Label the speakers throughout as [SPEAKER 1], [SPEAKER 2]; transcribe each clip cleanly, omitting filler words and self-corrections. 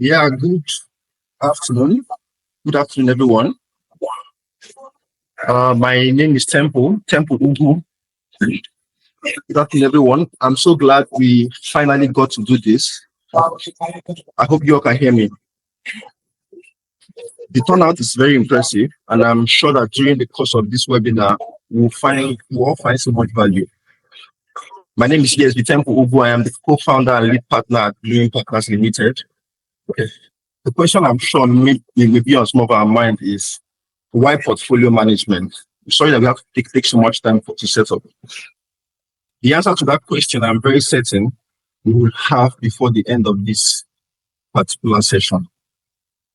[SPEAKER 1] Yeah, good afternoon. Good afternoon, everyone. My name is Temple Ugu. Good afternoon, everyone. I'm so glad we finally got to do this. I hope you all can hear me. The turnout is very impressive, and I'm sure that during the course of this webinar, we'll all find so much value. My name is Temple Ugu. I am the co-founder and lead partner at Bluemeen Partners Limited. Okay. The question I'm sure may be on some of our mind is why portfolio management? Sorry that we have to take so much time to set up. The answer to that question, I'm very certain we will have before the end of this particular session.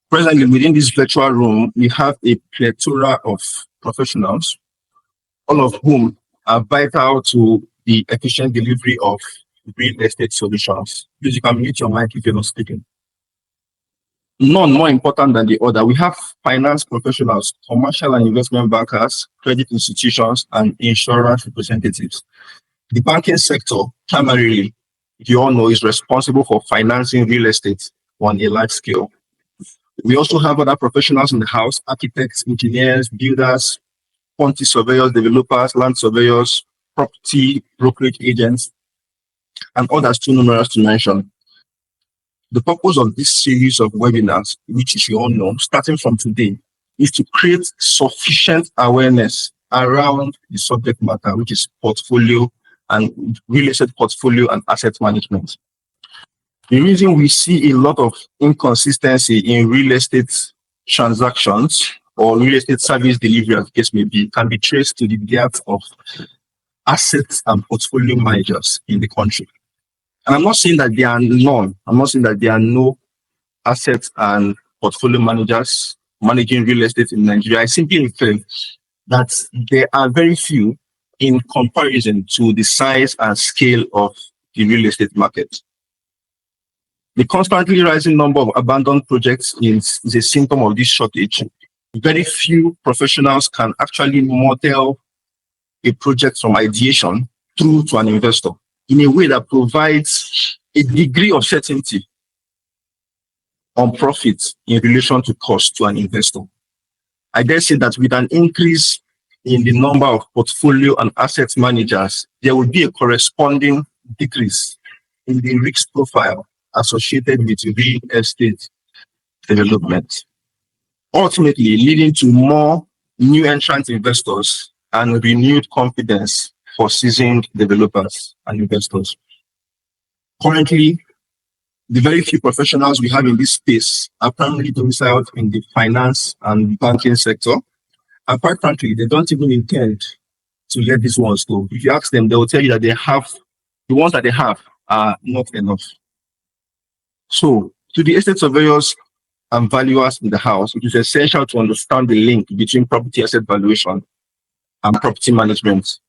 [SPEAKER 1] Presently, within this virtual room, we have a plethora of professionals, all of whom are vital to the efficient delivery of real estate solutions. Please, you can mute your mic if you're not speaking. None more important than the other. We have finance professionals, commercial and investment bankers, credit institutions, and insurance representatives. The banking sector, primarily, you all know, is responsible for financing real estate on a large scale. We also have other professionals in the house: architects, engineers, builders, quantity surveyors, developers, land surveyors, property brokerage agents, and others too numerous to mention. The purpose of this series of webinars, which you all know, starting from today, is to create sufficient awareness around the subject matter, which is portfolio and real estate portfolio and asset management. The reason we see a lot of inconsistency in real estate transactions or real estate service delivery, as the case may be, can be traced to the depth of assets and portfolio managers in the country. And I'm not saying that there are none. I'm not saying that there are no assets and portfolio managers managing real estate in Nigeria. I simply infer that there are very few in comparison to the size and scale of the real estate market. The constantly rising number of abandoned projects is a symptom of this shortage. Very few professionals can actually model a project from ideation through to an investor in a way that provides a degree of certainty on profit in relation to cost to an investor. I dare say that with an increase in the number of portfolio and asset managers, there will be a corresponding decrease in the risk profile associated with real estate development, ultimately leading to more new entrant investors and renewed confidence for seasoned developers and investors. Currently, the very few professionals we have in this space are primarily domiciled in the finance and banking sector. And quite frankly, they don't even intend to let these ones go. If you ask them, they will tell you that the ones that they have are not enough. So, to the estate surveyors and valuers in the house, it is essential to understand the link between property asset valuation and property management.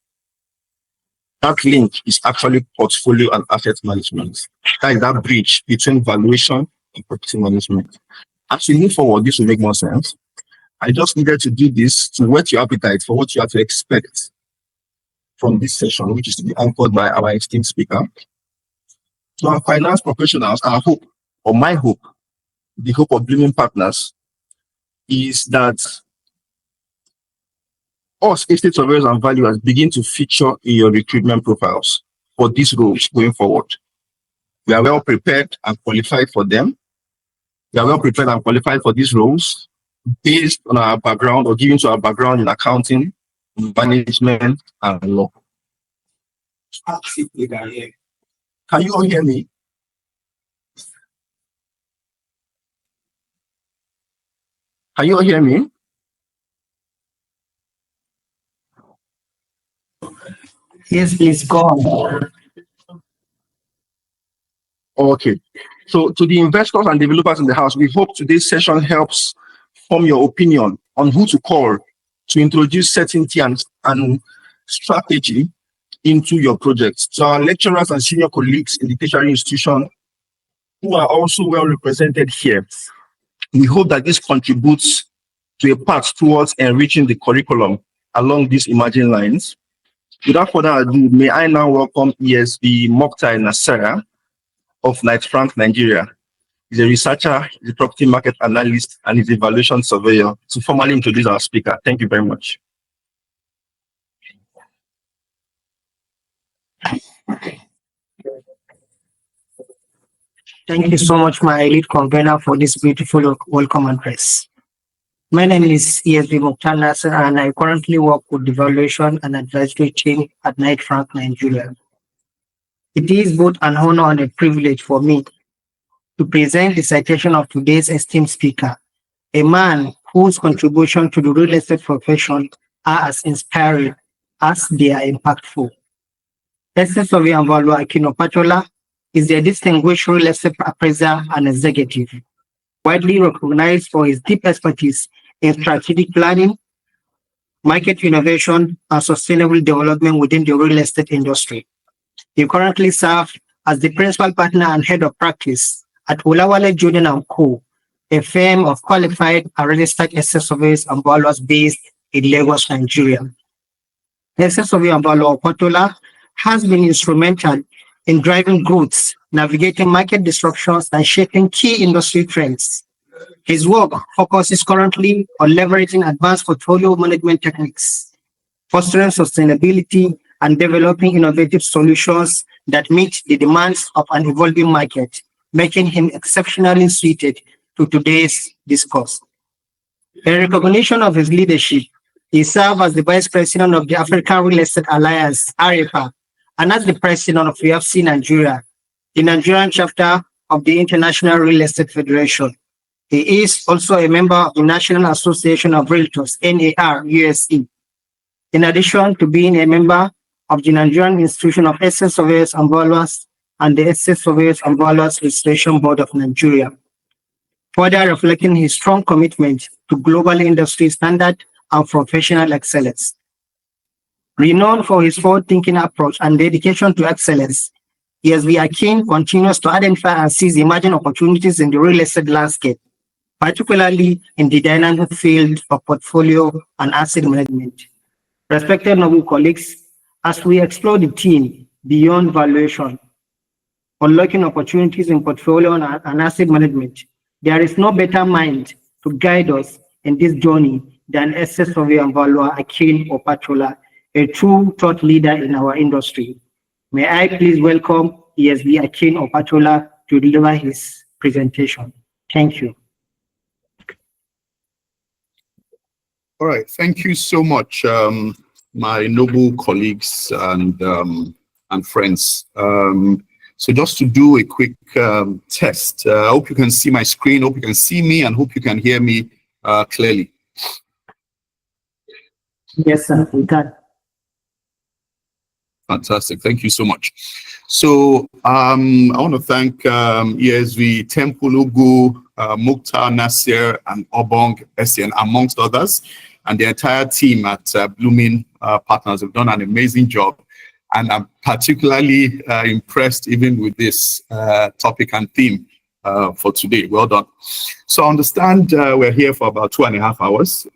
[SPEAKER 1] That link is actually portfolio and asset management. That is that bridge between valuation and property management. As we move forward, this will make more sense. I just needed to do this to whet your appetite for what you have to expect from this session, which is to be anchored by our esteemed speaker. So our finance professionals, our hope, or my hope, the hope of Bluemeen Partners, is that us estate surveyors and valuers begin to feature in your recruitment profiles for these roles going forward. We are well prepared and qualified for them. We are well prepared and qualified for these roles based on our background or given to our background in accounting, management, and law. Can you all hear me? Can you all hear me?
[SPEAKER 2] Yes, please go on.
[SPEAKER 1] Okay. So to the investors and developers in the house, we hope today's session helps form your opinion on who to call to introduce certainty and strategy into your projects. To our lecturers and senior colleagues in the tertiary institution who are also well represented here, we hope that this contributes to a path towards enriching the curriculum along these emerging lines. Without further ado, may I now welcome ESB Mokhtar Nasara of Knight Frank, Nigeria. He's a researcher, he's a property market analyst, and he's a valuation surveyor. To formally introduce our speaker, thank you very much.
[SPEAKER 2] Thank you so much, my lead convener, for this beautiful welcome address. My name is ESB Nasser, and I currently work with the valuation and advisory team at Knight Frank, Nigeria. It is both an honor and a privilege for me to present the citation of today's esteemed speaker, a man whose contribution to the real estate profession are as inspiring as they are impactful. Estate Surveyor and Valuer Akin Opatola is a distinguished real estate appraiser and executive, widely recognized for his deep expertise in strategic planning, market innovation, and sustainable development within the real estate industry. He currently serves as the principal partner and head of practice at Olawale Jordan & Co., a firm of qualified and registered estate surveyors and valuers based in Lagos, Nigeria. Estate Surveyor and Valuer Opatola has been instrumental in driving growth, navigating market disruptions, and shaping key industry trends. His work focuses currently on leveraging advanced portfolio management techniques, fostering sustainability, and developing innovative solutions that meet the demands of an evolving market, making him exceptionally suited to today's discourse. In recognition of his leadership, he served as the Vice President of the African Real Estate Alliance, AREPA, and as the President of FIABCI-Nigeria, the Nigerian chapter of the International Real Estate Federation. He is also a member of the National Association of Realtors, NAR, USA. In addition to being a member of the Nigerian Institution of Estate Surveyors and Valuers and the Estate Surveyors and Valuers Registration Board of Nigeria, further reflecting his strong commitment to global industry standard and professional excellence. Renowned for his forward-thinking approach and dedication to excellence, ESB Akin continues to identify and seize emerging opportunities in the real estate landscape, particularly in the dynamic field of portfolio and asset management. Respected noble colleagues, as we explore the theme beyond valuation, unlocking opportunities in portfolio and asset management, there is no better mind to guide us in this journey than Estate Surveyor and Valuer Akin Opatola, a true thought leader in our industry. May I please welcome ESB Akin Opatola to deliver his presentation. Thank you.
[SPEAKER 3] All right, thank you so much, my noble colleagues and friends. So just to do a quick test, I hope you can see my screen, hope you can see me, and hope you can hear me clearly.
[SPEAKER 2] Yes, sir, we can.
[SPEAKER 3] Fantastic. Thank you so much. So I want to thank ESV, Tempulugu, Mukhtar Nasir, and Obong Essien, amongst others, and the entire team at Bluemeen Partners have done an amazing job. And I'm particularly impressed even with this topic and theme for today. Well done. So I understand we're here for about 2.5 hours.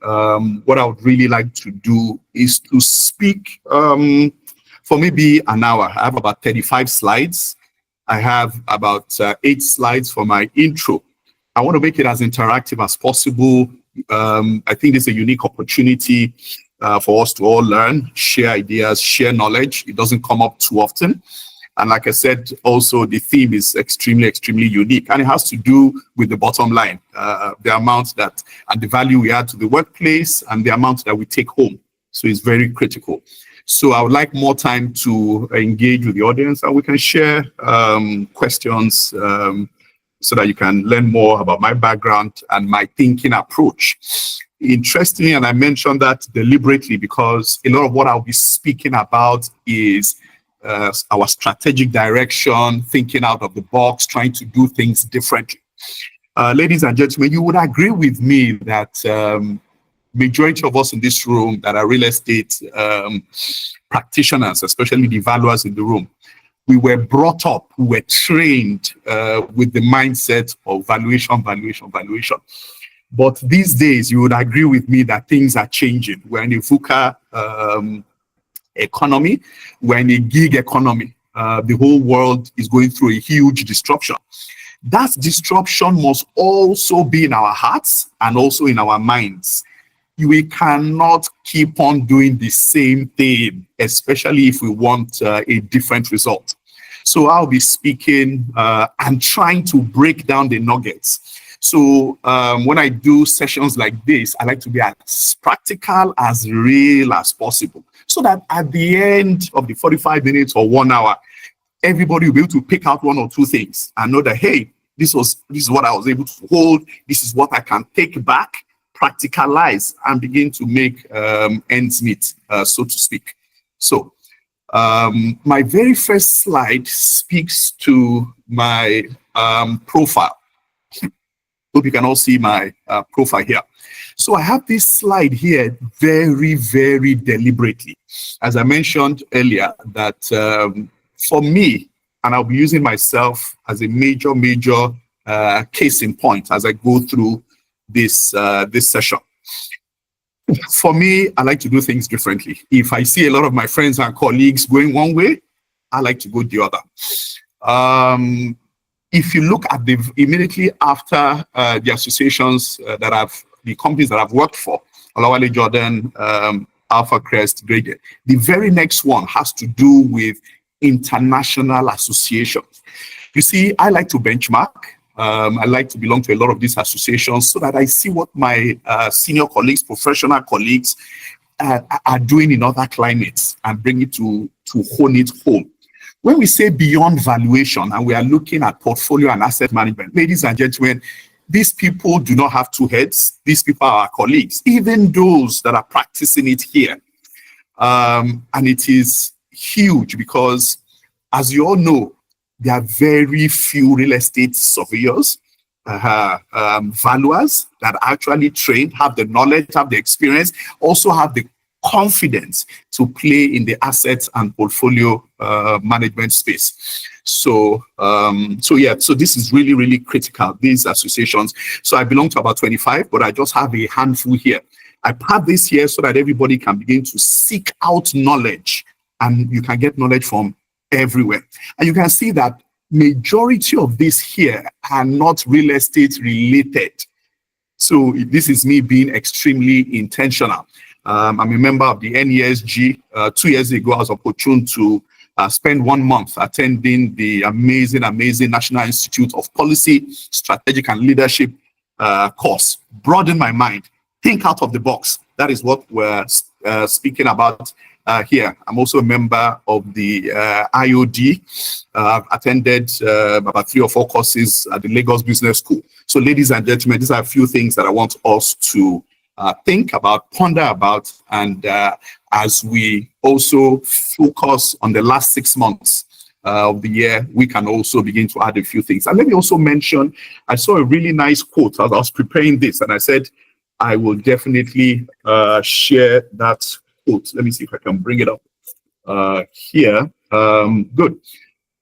[SPEAKER 3] What I would really like to do is to speak for maybe an hour. I have about 35 slides. I have about 8 slides for my intro. I want to make it as interactive as possible. I think it's a unique opportunity for us to all learn, share ideas, share knowledge. It doesn't come up too often. And like I said, also the theme is extremely unique, and it has to do with the bottom line, the amount that and the value we add to the workplace and the amount that we take home. So it's very critical. So I would like more time to engage with the audience, and we can share questions so that you can learn more about my background and my thinking approach. Interestingly, and I mentioned that deliberately because a lot of what I'll be speaking about is our strategic direction, thinking out of the box, trying to do things differently. Ladies and gentlemen, you would agree with me that majority of us in this room that are real estate practitioners, especially the valuers in the room, we were brought up, we were trained with the mindset of valuation. But these days, you would agree with me that things are changing. We're in a VUCA economy, we're in a gig economy. The whole world is going through a huge disruption. That disruption must also be in our hearts and also in our minds. We cannot keep on doing the same thing, especially if we want a different result. So I'll be speaking and trying to break down the nuggets. So when I do sessions like this, I like to be as practical, as real as possible, so that at the end of the 45 minutes or 1 hour, everybody will be able to pick out one or two things and know that, hey, this is what I was able to hold. This is what I can take back, practicalize, and begin to make ends meet, so to speak. So my very first slide speaks to my profile. Hope you can all see my profile here. So I have this slide here very, very deliberately. As I mentioned earlier, that for me, and I'll be using myself as a major case in point as I go through this session. For me, I like to do things differently. If I see a lot of my friends and colleagues going one way, I like to go the other. If you look at immediately after the associations the companies that I've worked for, Olawale Jordan, Alpha Crest, Gradient, the very next one has to do with international associations. You see, I like to benchmark. I like to belong to a lot of these associations so that I see what my senior colleagues, professional colleagues are doing in other climates and bring it to hone it home. When we say beyond valuation and we are looking at portfolio and asset management, ladies and gentlemen, these people do not have two heads. These people are our colleagues, even those that are practicing it here. And it is huge because, as you all know, there are very few real estate surveyors, valuers that are actually trained, have the knowledge, have the experience, also have the confidence to play in the assets and portfolio management space. So so this is really, really critical, these associations. So I belong to about 25, but I just have a handful here. I have this here so that everybody can begin to seek out knowledge, and you can get knowledge from everywhere. And you can see that majority of this here are not real estate related. So this is me being extremely intentional. I'm a member of the NESG. 2 years ago, I was opportune to spend 1 month attending the amazing National Institute of Policy, Strategic and Leadership course. Broaden my mind, think out of the box. That is what we're speaking about here. I'm also a member of the IOD. I've attended about 3 or 4 courses at the Lagos Business School. So ladies and gentlemen, these are a few things that I want us to think about, ponder about, and as we also focus on the last 6 months of the year, we can also begin to add a few things. And let me also mention, I saw a really nice quote as I was preparing this, and I said, I will definitely share that quote. Let me see if I can bring it up here. Good.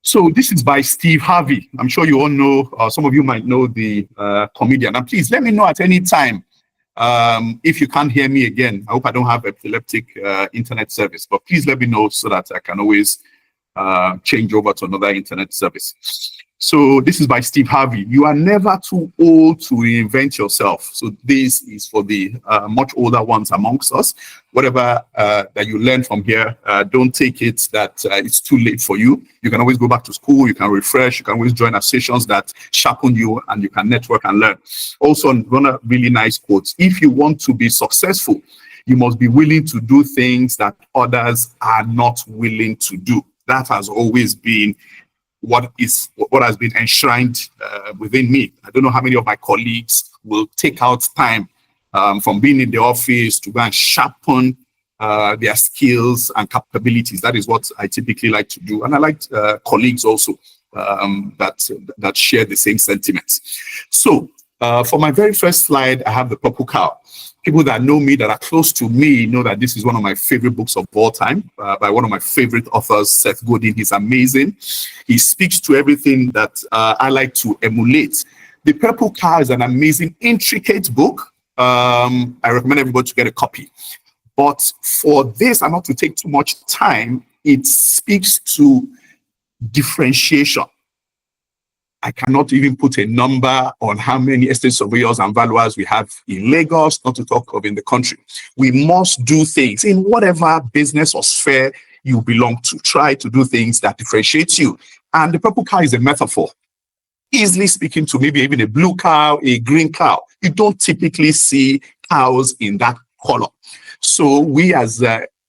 [SPEAKER 3] So this is by Steve Harvey. I'm sure you all know, some of you might know the comedian. And please let me know at any time if you can't hear me again. I hope I don't have epileptic internet service, but please let me know so that I can always change over to another internet service. So this is by Steve Harvey. You are never too old to reinvent yourself. So this is for the much older ones amongst us. Whatever that you learn from here, don't take it that it's too late for you. You can always go back to school, you can refresh, you can always join sessions that sharpen you, and you can network and learn. Also, one of really nice quotes. If you want to be successful, you must be willing to do things that others are not willing to do. That has always been what has been enshrined within me. I don't know how many of my colleagues will take out time from being in the office to go and sharpen their skills and capabilities. That is what I typically like to do. And I like colleagues also that share the same sentiments. So for my very first slide, I have the Purple Cow. People that know me, that are close to me, know that this is one of my favorite books of all time by one of my favorite authors, Seth Godin. He's amazing. He speaks to everything that I like to emulate. The Purple Cow is an amazing, intricate book. I recommend everybody to get a copy. But for this, and not to take too much time, it speaks to differentiation. I cannot even put a number on how many estate surveyors and valuers we have in Lagos, not to talk of in the country. We must do things in whatever business or sphere you belong to. Try to do things that differentiate you. And the purple cow is a metaphor. Easily speaking to maybe even a blue cow, a green cow. You don't typically see cows in that color. So we as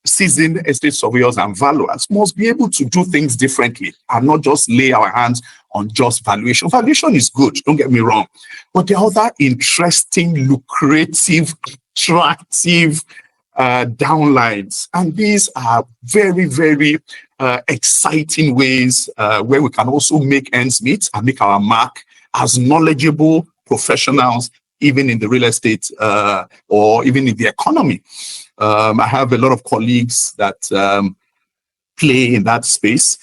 [SPEAKER 3] seasoned estate surveyors and valuers must be able to do things differently and not just lay our hands on just valuation. Valuation is good, don't get me wrong. But there are other interesting, lucrative, attractive downlines. And these are very, very exciting ways where we can also make ends meet and make our mark as knowledgeable professionals, even in the real estate or even in the economy. I have a lot of colleagues that play in that space.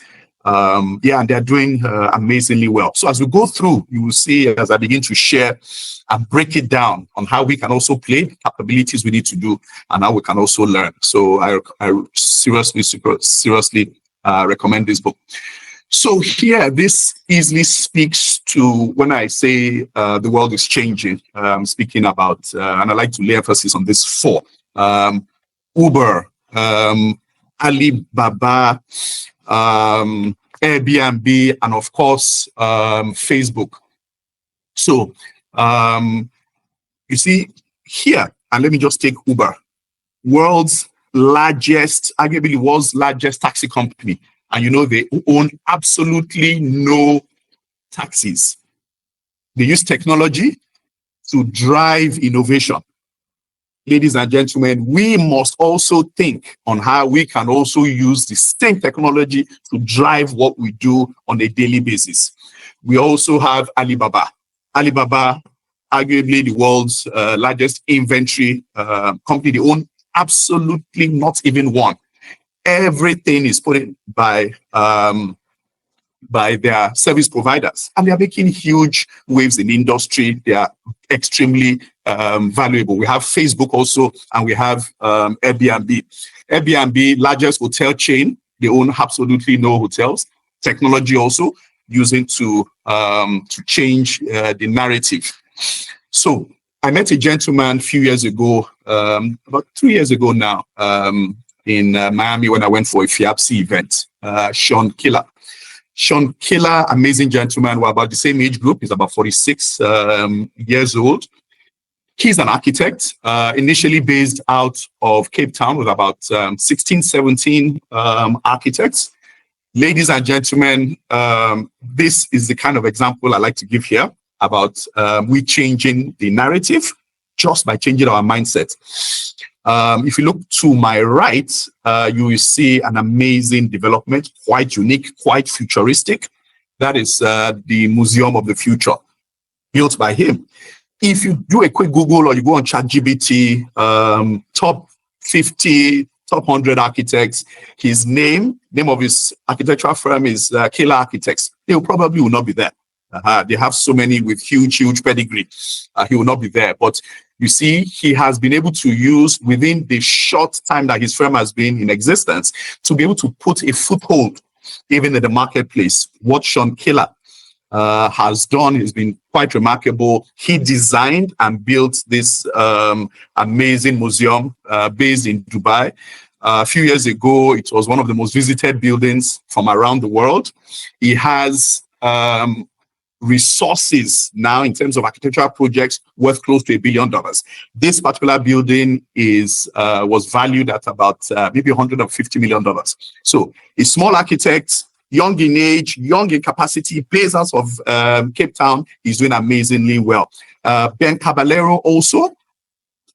[SPEAKER 3] And they're doing amazingly well. So as we go through, you will see as I begin to share and break it down on how we can also play, capabilities we need to do, and how we can also learn. So I seriously recommend this book. So here, this easily speaks to when I say the world is changing. I'm speaking about, and I like to lay emphasis on this 4. Uber, Alibaba, Airbnb, and of course, Facebook. So, you see here, and let me just take Uber, world's largest, arguably world's largest taxi company. And you know, they own absolutely no taxis. They use technology to drive innovation. Ladies and gentlemen, we must also think on how we can also use the same technology to drive what we do on a daily basis. We also have Alibaba. Alibaba, arguably the world's largest inventory company. They own absolutely not even one. Everything is put in by their service providers, and they are making huge waves in the industry. They are extremely valuable. We have Facebook also, and we have Airbnb. Airbnb, largest hotel chain. They own absolutely no hotels. Technology also using to change the narrative. So I met a gentleman a few years ago, about 2 years ago now, in Miami when I went for a FIABCI event. Sean Killer. Sean Killer, amazing gentleman. We're about the same age group. He's about 46 years old. He's an architect, initially based out of Cape Town with about 16, 17 architects. Ladies and gentlemen, this is the kind of example I like to give here about we changing the narrative just by changing our mindset. If you look to my right, you will see an amazing development, quite unique, quite futuristic. That is the Museum of the Future, built by him. If you do a quick Google or you go on ChatGPT, top 50, top 100 architects, his name of his architectural firm is Killer Architects. He probably will not be there. They have so many with huge pedigree. He will not be there. But you see, he has been able to use within the short time that his firm has been in existence to be able to put a foothold even in the marketplace. What Sean Killer has done has been quite remarkable. He designed and built this amazing museum based in Dubai. A few years ago, it was one of the most visited buildings from around the world. He has resources now in terms of architectural projects worth close to $1 billion. This particular building was valued at about maybe $150 million. So a small architect, young in age, young in capacity, based out of Cape Town, is doing amazingly well. Ben Caballero also,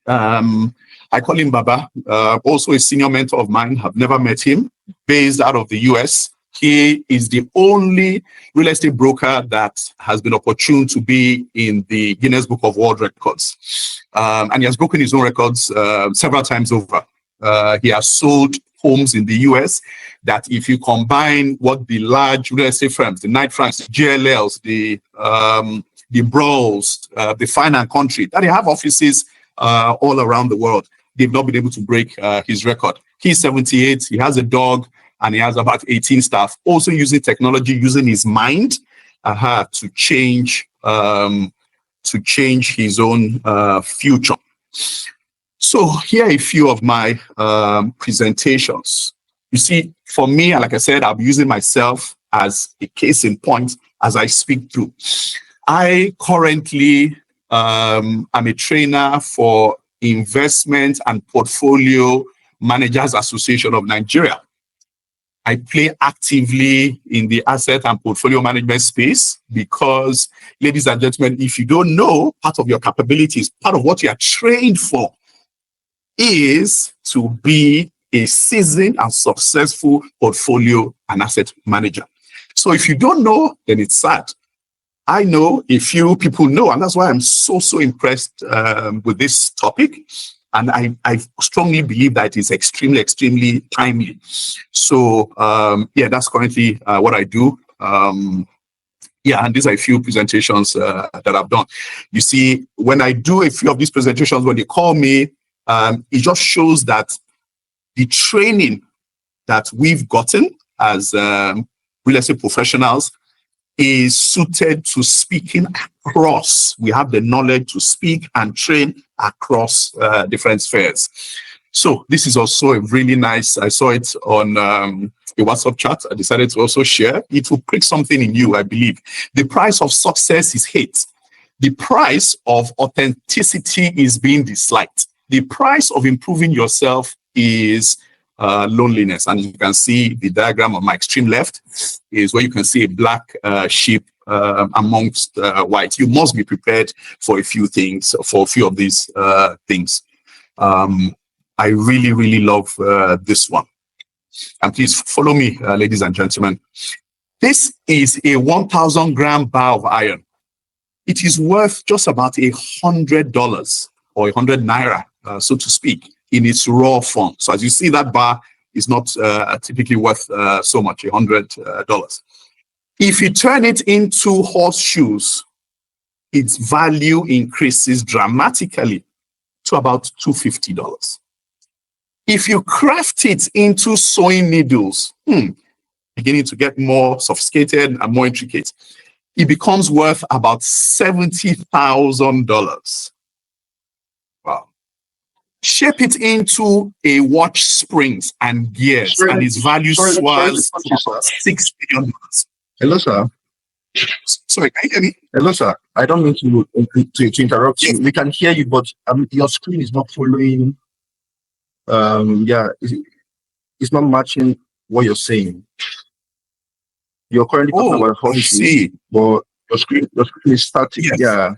[SPEAKER 3] I call him Baba, also a senior mentor of mine. I've never met him, based out of the US. He is the only real estate broker that has been opportune to be in the Guinness Book of World Records. And he has broken his own records several times over. He has sold homes in the US that if you combine what the large real estate firms, the Knight Franks, the JLLs, the Brawls, the Fine and Country, that they have offices all around the world, they've not been able to break his record. He's 78, he has a dog, and he has about 18 staff, also using technology, using his mind to change his own future. So here are a few of my presentations. You see, for me, and like I said, I'm using myself as a case in point as I speak through. I currently am a trainer for Investment and Portfolio Managers Association of Nigeria. I play actively in the asset and portfolio management space because, ladies and gentlemen, if you don't know, part of your capabilities, part of what you are trained for is to be a seasoned and successful portfolio and asset manager. So if you don't know, then it's sad. I know a few people know, and that's why I'm so impressed with this topic. And I strongly believe that it is extremely timely. So yeah, that's currently what I do. Yeah, and these are a few presentations that I've done. You see, when I do a few of these presentations, when they call me, it just shows that the training that we've gotten as real estate professionals is suited to speaking across. We have the knowledge to speak and train across different spheres. So this is also a really nice, I saw it on a WhatsApp chat. I decided to also share. It will prick something in you, I believe. The price of success is hate. The price of authenticity is being disliked. The price of improving yourself is loneliness. And you can see the diagram on my extreme left is where you can see a black sheep amongst white. You must be prepared for a few things, for a few of these things. I really love this one. And please follow me, ladies and gentlemen. This is a 1,000 gram bar of iron. It is worth just about $100 or 100 naira, so to speak, in its raw form. So as you see, that bar is not typically worth so much, $100. If you turn it into horseshoes, its value increases dramatically to about $250. If you craft it into sewing needles, beginning to get more sophisticated and more intricate, it becomes worth about $70,000. Wow. Shape it into a watch springs and gears, and its value swells to about $6 million.
[SPEAKER 1] Hello, sir.
[SPEAKER 3] Sorry, can you hear me?
[SPEAKER 1] Hello, sir. I don't mean to interrupt you. We can hear you, but your screen is not following. Yeah, it's not matching what you're saying. You're currently talking about horseshoes, but your screen is static.
[SPEAKER 3] Yes.
[SPEAKER 1] Yeah.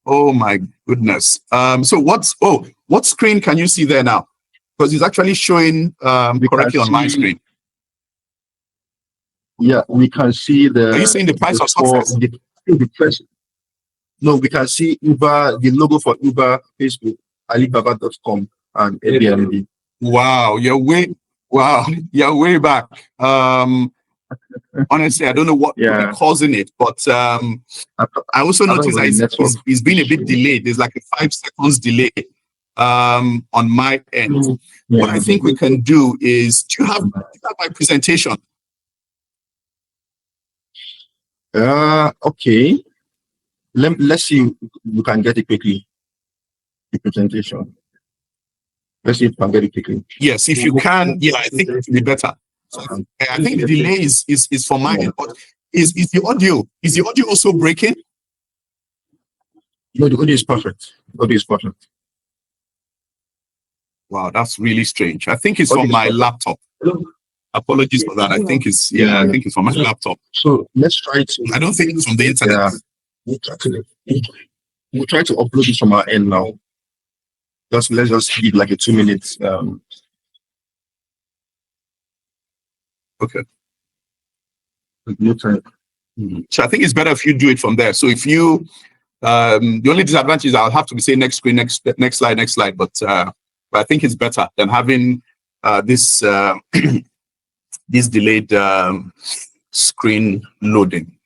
[SPEAKER 3] Oh my goodness. So what screen can you see there now? Because it's actually showing correctly on my screen.
[SPEAKER 1] Yeah, we can see the.
[SPEAKER 3] Are you seeing the price of success?
[SPEAKER 1] No, we can see Uber, the logo for Uber, Facebook, Alibaba.com, and Airbnb.
[SPEAKER 3] Wow, you're way back. Honestly, I don't know what could be causing it, but I also noticed that it's been a bit delayed. There's like a 5 seconds delay on my end. What I think we can do is, do you have my presentation?
[SPEAKER 1] Okay. Let's see if we can get it quickly. The presentation. Let's see if we can get it quickly.
[SPEAKER 3] Yes, if you can, yeah, I think it will be better. So I think the delay is for my end, but is the audio also breaking?
[SPEAKER 1] No, the audio is perfect. The audio is perfect.
[SPEAKER 3] Wow, that's really strange. I think it's from my laptop. Apologies for that. I think it's I think it's from my laptop.
[SPEAKER 1] So let's try to.
[SPEAKER 3] I don't think it's from the internet.
[SPEAKER 1] We'll try to upload it from our end now. Let's just give like a 2 minutes.
[SPEAKER 3] Okay.
[SPEAKER 1] No time.
[SPEAKER 3] So I think it's better if you do it from there. So if you, the only disadvantage is I'll have to be saying next screen, next slide. But I think it's better than having this this delayed screen loading.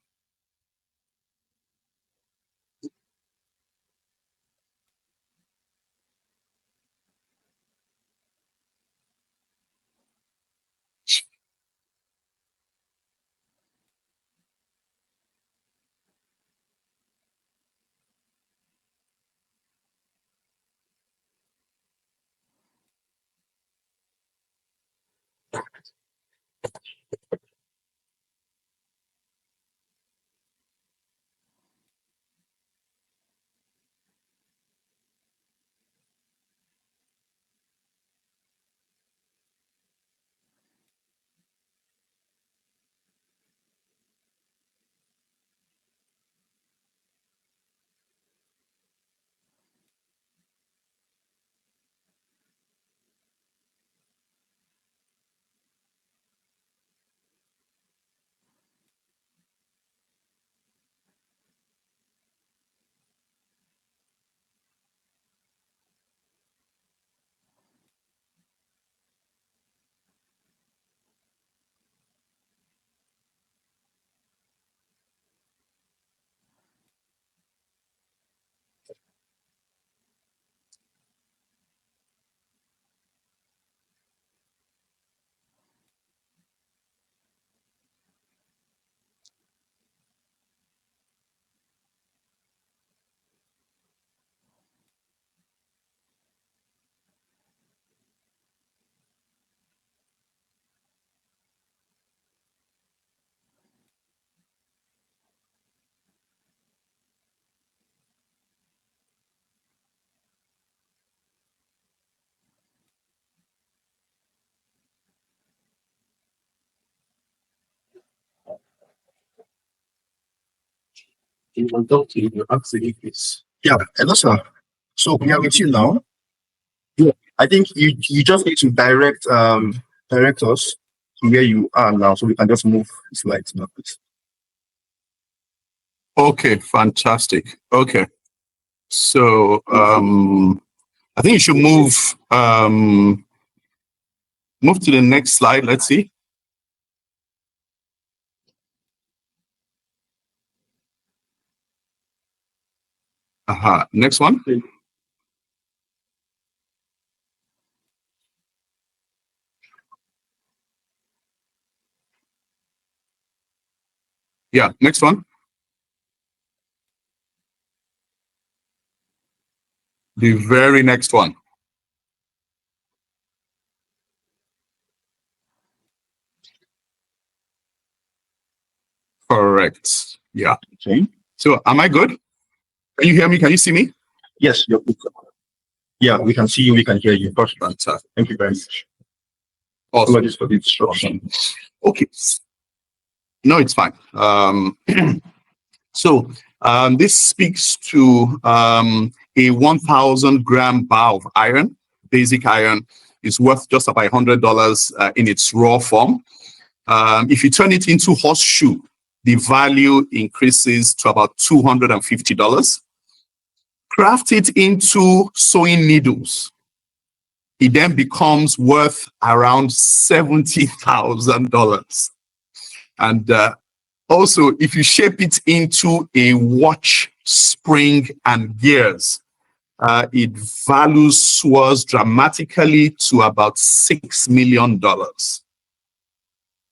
[SPEAKER 1] Yeah, hello, sir. So we are with you now. Yeah, I think you just need to direct us to where you are now, so we can just move the slides now, please.
[SPEAKER 3] Okay, fantastic. Okay. So I think you should move to the next slide. Let's see. Next one. Yeah, next one. The very next one. Correct. Yeah.
[SPEAKER 1] Okay.
[SPEAKER 3] So am I good? Can you hear me? Can you see me?
[SPEAKER 1] Yes, you're good. Yeah, we can see you, we can hear you. Perfect.
[SPEAKER 3] Fantastic.
[SPEAKER 1] Thank you very much.
[SPEAKER 3] Awesome.
[SPEAKER 1] Apologies for the instruction.
[SPEAKER 3] Okay. No, it's fine. So this speaks to a 1,000 gram bar of iron. Basic iron is worth just about $100 in its raw form. If you turn it into horseshoe, the value increases to about $250. Craft it into sewing needles, it then becomes worth around $70,000. And also, if you shape it into a watch, spring, and gears, it values soars dramatically to about $6 million.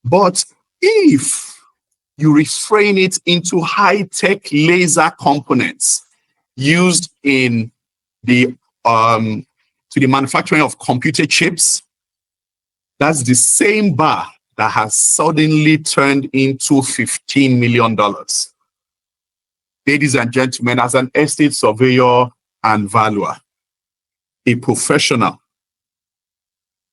[SPEAKER 3] But if you reframe it into high-tech laser components used in the to the manufacturing of computer chips, that's the same bar that has suddenly turned into $15 million. Ladies and gentlemen, as an estate surveyor and valuer, a professional,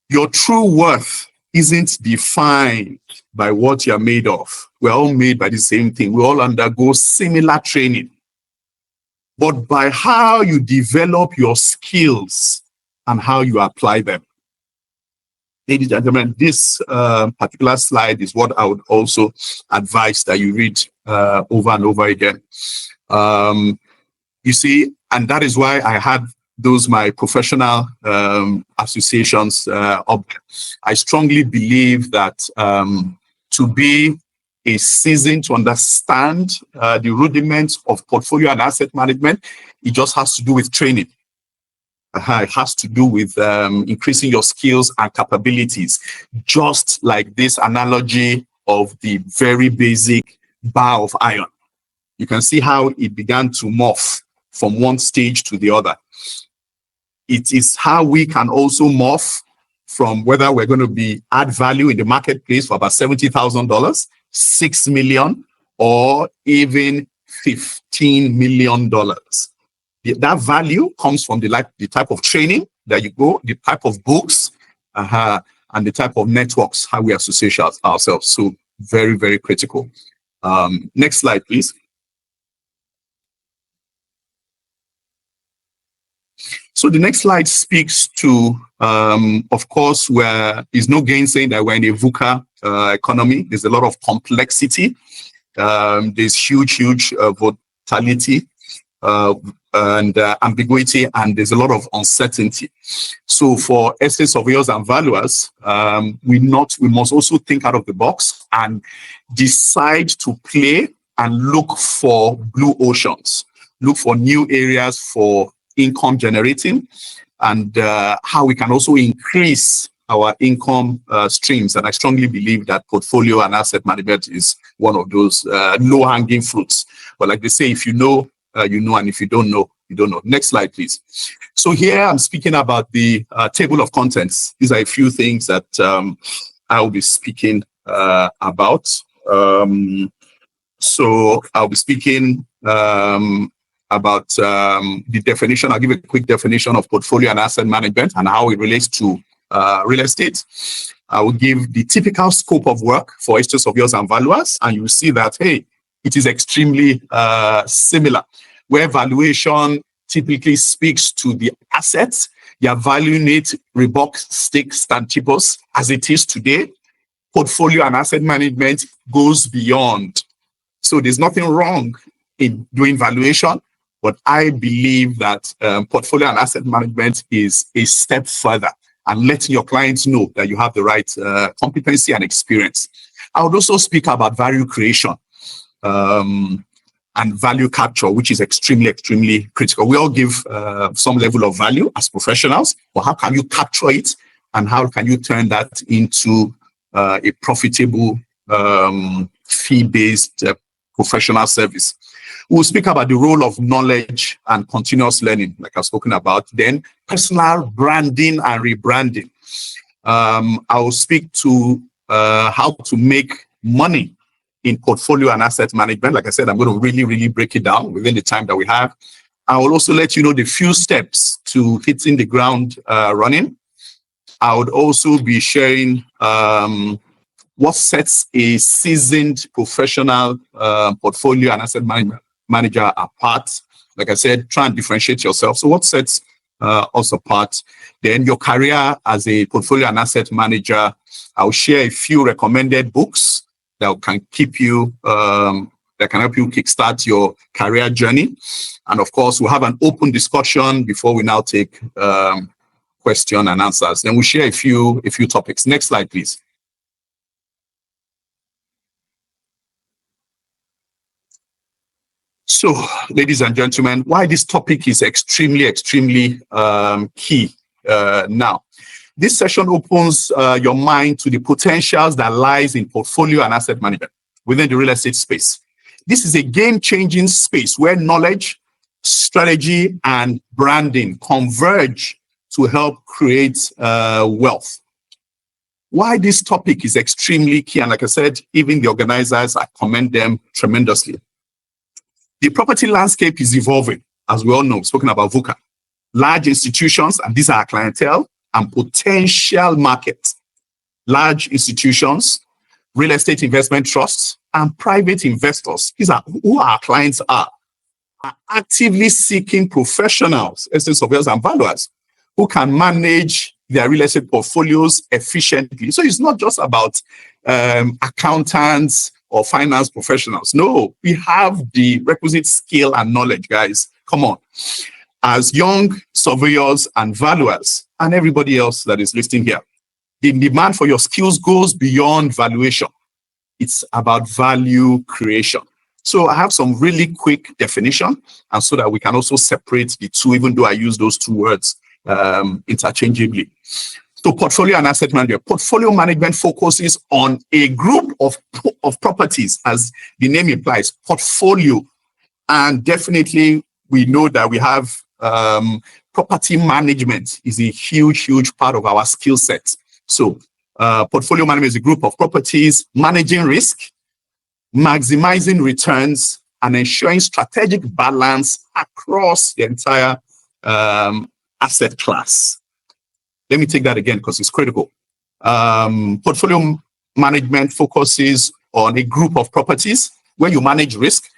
[SPEAKER 3] your true worth isn't defined by what you're made of. We're all made by the same thing. We all undergo similar training. But by how you develop your skills and how you apply them. Ladies and gentlemen, this particular slide is what I would also advise that you read over and over again. You see, and that is why I had those my professional associations up. I strongly believe that to be a seasoned, to understand the rudiments of portfolio and asset management, it just has to do with training. It has to do with increasing your skills and capabilities, just like this analogy of the very basic bar of iron. You can see how it began to morph from one stage to the other. It is how we can also morph from whether we're going to add value in the marketplace for about $70,000, $6 million, or even $15 million. That value comes from the type of training that you go, the type of books, and the type of networks, how we associate ourselves. So very, very critical. Next slide, please. So the next slide speaks to, of course, where is no gainsaying that we're in a VUCA economy. There's a lot of complexity. There's huge volatility and ambiguity, and there's a lot of uncertainty. So for estate surveyors and valuers, we must also think out of the box and decide to play and look for blue oceans, look for new areas for income generating, and how we can also increase our income streams. And I strongly believe that portfolio and asset management is one of those low-hanging fruits. But like they say, if you know, you know, and if you don't know, you don't know. Next slide, please. So here I'm speaking about the table of contents. These are a few things that I will be speaking about. So I'll be speaking about the definition. I'll give a quick definition of portfolio and asset management and how it relates to real estate. I will give the typical scope of work for estate surveyors and valuers, and you will see that, hey, it is extremely similar, where valuation typically speaks to the assets. You're valuing it, Reebok, stakes, and cheapos, as it is today. Portfolio and asset management goes beyond. So there's nothing wrong in doing valuation, but I believe that portfolio and asset management is a step further and letting your clients know that you have the right competency and experience. I would also speak about value creation and value capture, which is extremely, extremely critical. We all give some level of value as professionals, but how can you capture it and how can you turn that into a profitable fee-based professional service? We'll speak about the role of knowledge and continuous learning, like I've spoken about. Then personal branding and rebranding. I will speak to how to make money in portfolio and asset management. Like I said, I'm going to really, really break it down within the time that we have. I will also let you know the few steps to hitting the ground running. I would also be sharing what sets a seasoned professional portfolio and asset manager apart. Like I said, try and differentiate yourself. So what sets us apart? Then your career as a portfolio and asset manager. I'll share a few recommended books that can keep you, that can help you kickstart your career journey. And of course, we'll have an open discussion before we now take question and answers. Then we'll share a few topics. Next slide, please. So, ladies and gentlemen, why this topic is extremely, extremely key now. This session opens your mind to the potentials that lies in portfolio and asset management within the real estate space. This is a game-changing space where knowledge, strategy, and branding converge to help create wealth. Why this topic is extremely key, and like I said, even the organizers, I commend them tremendously. The property landscape is evolving, as we all know, spoken about VUCA. Large institutions, and these are our clientele, and potential markets. Large institutions, real estate investment trusts, and private investors, these are who our clients are actively seeking professionals, estate surveyors and valuers, who can manage their real estate portfolios efficiently. So it's not just about accountants or finance professionals. No, we have the requisite skill and knowledge, guys. Come on. As young surveyors and valuers and everybody else that is listening here, the demand for your skills goes beyond valuation. It's about value creation. So I have some really quick definition, and so that we can also separate the two, even though I use those two words interchangeably. So portfolio and asset management. Portfolio management focuses on a group of properties, as the name implies, portfolio. And definitely we know that we have property management is a huge, huge part of our skill set. So portfolio management is a group of properties, managing risk, maximizing returns, and ensuring strategic balance across the entire asset class. Let me take that again because it's critical. Portfolio management focuses on a group of properties where you manage risk,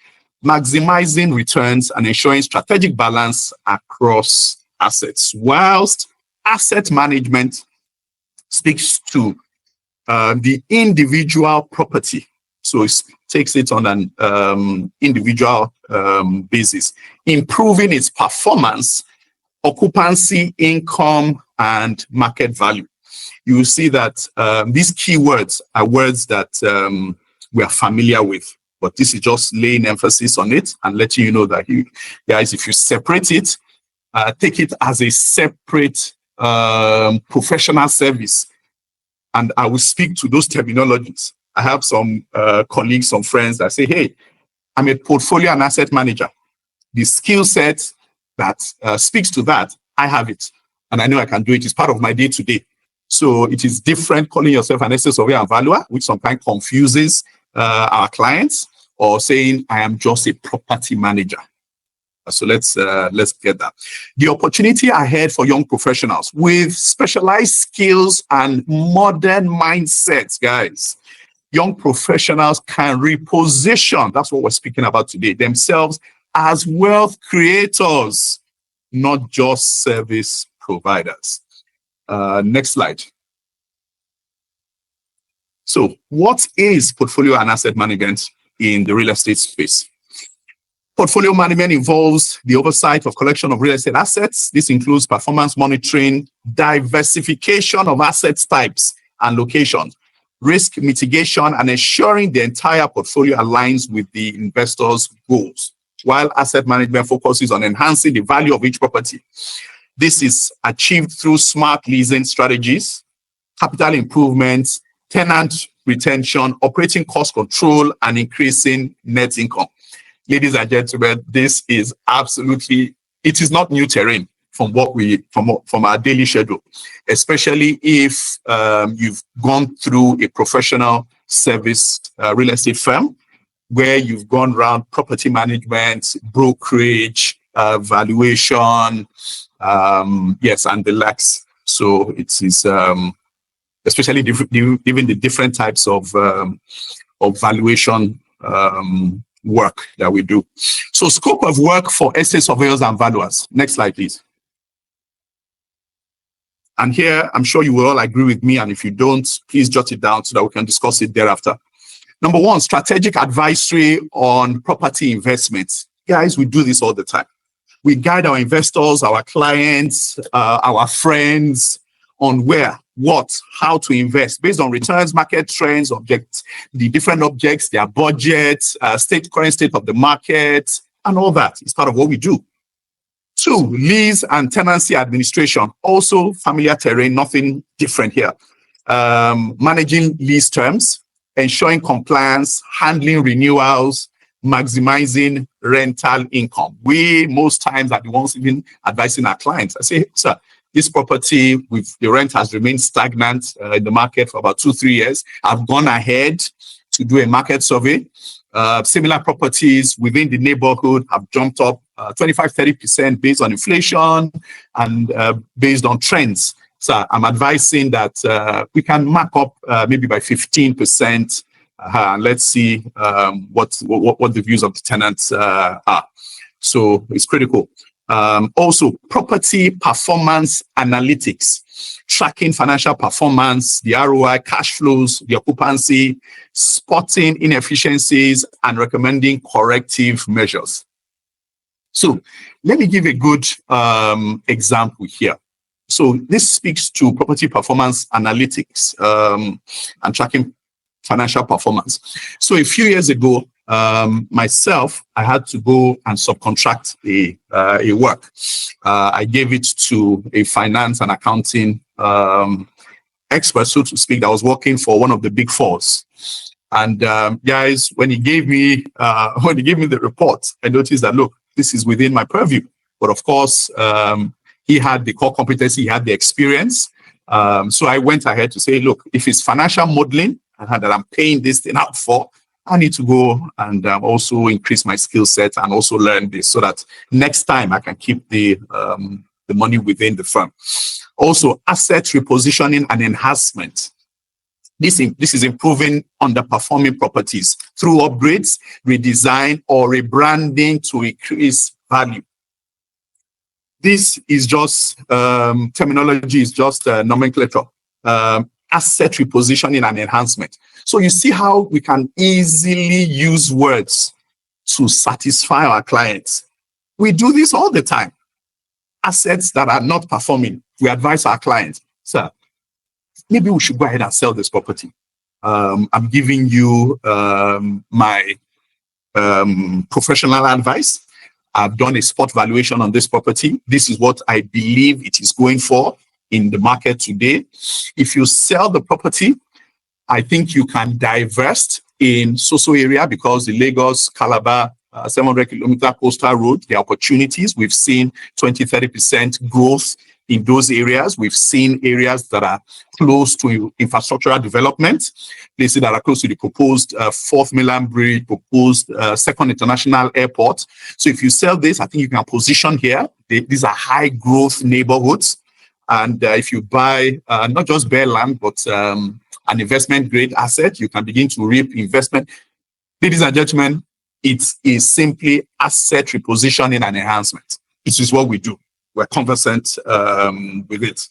[SPEAKER 3] maximizing returns, and ensuring strategic balance across assets. Whilst asset management speaks to the individual property. So it takes it on an individual basis, improving its performance, occupancy, income, and market value. You will see that these keywords are words that we are familiar with, but this is just laying emphasis on it and letting you know that you guys, if you separate it, take it as a separate professional service. And I will speak to those terminologies. I have some colleagues, some friends that say, hey, I'm a portfolio and asset manager. The skill set that speaks to that, I have it. And I know I can do it. It's part of my day-to-day. So it is different calling yourself an estate surveyor and valuer, which sometimes confuses our clients, or saying I am just a property manager. So let's get that. The opportunity ahead for young professionals with specialized skills and modern mindsets, guys. young professionals can reposition, that's what we're speaking about today, themselves as wealth creators, not just service providers. Next slide. So what is portfolio and asset management in the real estate space? Portfolio management involves the oversight of collection of real estate assets. This includes performance monitoring, diversification of asset types and locations, risk mitigation, and ensuring the entire portfolio aligns with the investor's goals, while asset management focuses on enhancing the value of each property. This is achieved through smart leasing strategies, capital improvements, tenant retention, operating cost control, and increasing net income. Ladies and gentlemen, this is absolutely, it is not new terrain from what we, from our daily schedule, especially if you've gone through a professional service real estate firm where you've gone around property management, brokerage, valuation, yes, and the likes. So it is, especially given the different types of valuation work that we do. So scope of work for estate surveyors and valuers. Next slide, please. And here, I'm sure you will all agree with me, and if you don't, please jot it down so that we can discuss it thereafter. Number one, strategic advisory on property investments. Guys, we do this all the time. We guide our investors, our clients, our friends on where, what, how to invest based on returns, market trends, objects, the different objects, their budgets, current state of the market, and all that is part of what we do. Two, lease and tenancy administration, also familiar terrain, nothing different here. Managing lease terms, ensuring compliance, handling renewals, maximizing rental income. We most times are the ones even advising our clients. I say, sir, this property with the rent has remained stagnant in the market for about 2-3 years. I've gone ahead to do a market survey. Similar properties within the neighborhood have jumped up 25-30% based on inflation and based on trends. So I'm advising that we can mark up maybe by 15%. Let's see what the views of the tenants are. So it's critical. Also, property performance analytics, tracking financial performance, the ROI, cash flows, the occupancy, spotting inefficiencies, and recommending corrective measures. So let me give a good example here. So this speaks to property performance analytics and tracking financial performance. So a few years ago, myself, I had to go and subcontract a work. I gave it to a finance and accounting expert, so to speak, that was working for one of the big fours. And guys, when he gave me the report, I noticed that, look, this is within my purview. But of course, he had the core competency, he had the experience. So I went ahead to say, look, if it's financial modeling that I'm paying this thing out for, I need to go and also increase my skill set and also learn this so that next time I can keep the money within the firm. Also, asset repositioning and enhancement. This is improving underperforming properties through upgrades, redesign, or rebranding to increase value. This is just terminology, is just nomenclature. Asset repositioning and enhancement. So you see how we can easily use words to satisfy our clients. We do this all the time. Assets that are not performing, we advise our clients, sir, maybe we should go ahead and sell this property. I'm giving you my professional advice. I've done a spot valuation on this property. This is what I believe it is going for in the market today. If you sell the property, I think you can divest in Soso area because the Lagos Calabar 700-kilometer coastal road, the opportunities, we've seen 20-30% growth in those areas. We've seen areas that are close to infrastructural development, places that are close to the proposed 4th Milan Bridge, proposed 2nd International Airport. So if you sell this, I think you can position here. These are high growth neighborhoods. And if you buy not just bare land, but an investment grade asset, you can begin to reap investment. Ladies and gentlemen, it is simply asset repositioning and enhancement. This is what we do. We're conversant with it.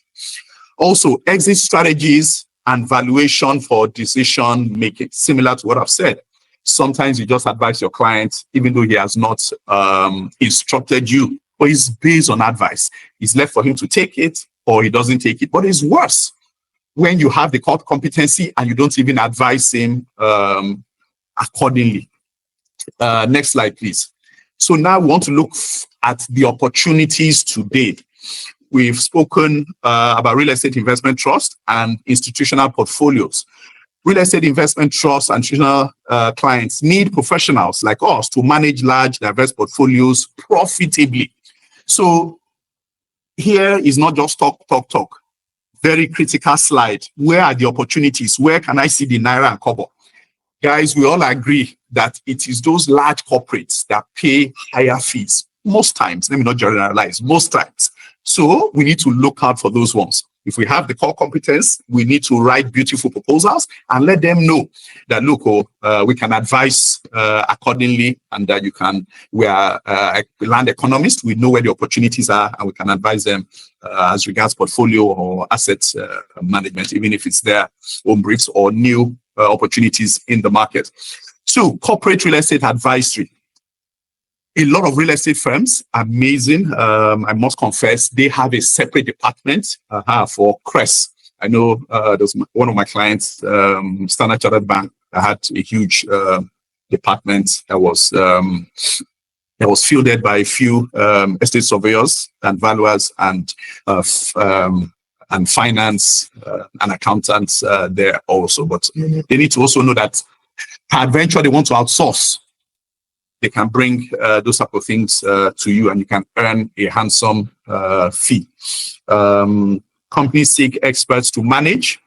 [SPEAKER 3] Also, exit strategies and valuation for decision making, similar to what I've said. Sometimes you just advise your client, even though he has not instructed you, but it's based on advice. It's left for him to take it or he doesn't take it. But it's worse when you have the core competency and you don't even advise him accordingly. Next slide, please. So now we want to look at the opportunities today. We've spoken about real estate investment trust and institutional portfolios. Real estate investment trusts and institutional clients need professionals like us to manage large, diverse portfolios profitably. So here is not just talk. Very critical slide. Where are the opportunities? Where can I see the naira and kobo? Guys, we all agree that it is those large corporates that pay higher fees. Most times, let me not generalize, most times. So we need to look out for those ones. If we have the core competence, we need to write beautiful proposals and let them know that, look, we can advise accordingly, and that we are land economists. We know where the opportunities are, and we can advise them as regards portfolio or assets management, even if it's their own briefs or new opportunities in the market. 2, corporate real estate advisory. A lot of real estate firms, amazing, I must confess, they have a separate department for CRES. I know there's one of my clients, Standard Chartered Bank, that had a huge department that was fielded by a few estate surveyors and valuers and finance and accountants there also. But they need to also know that peradventure they want to outsource, they can bring those type of things to you, and you can earn a handsome fee. Companies seek experts to manage,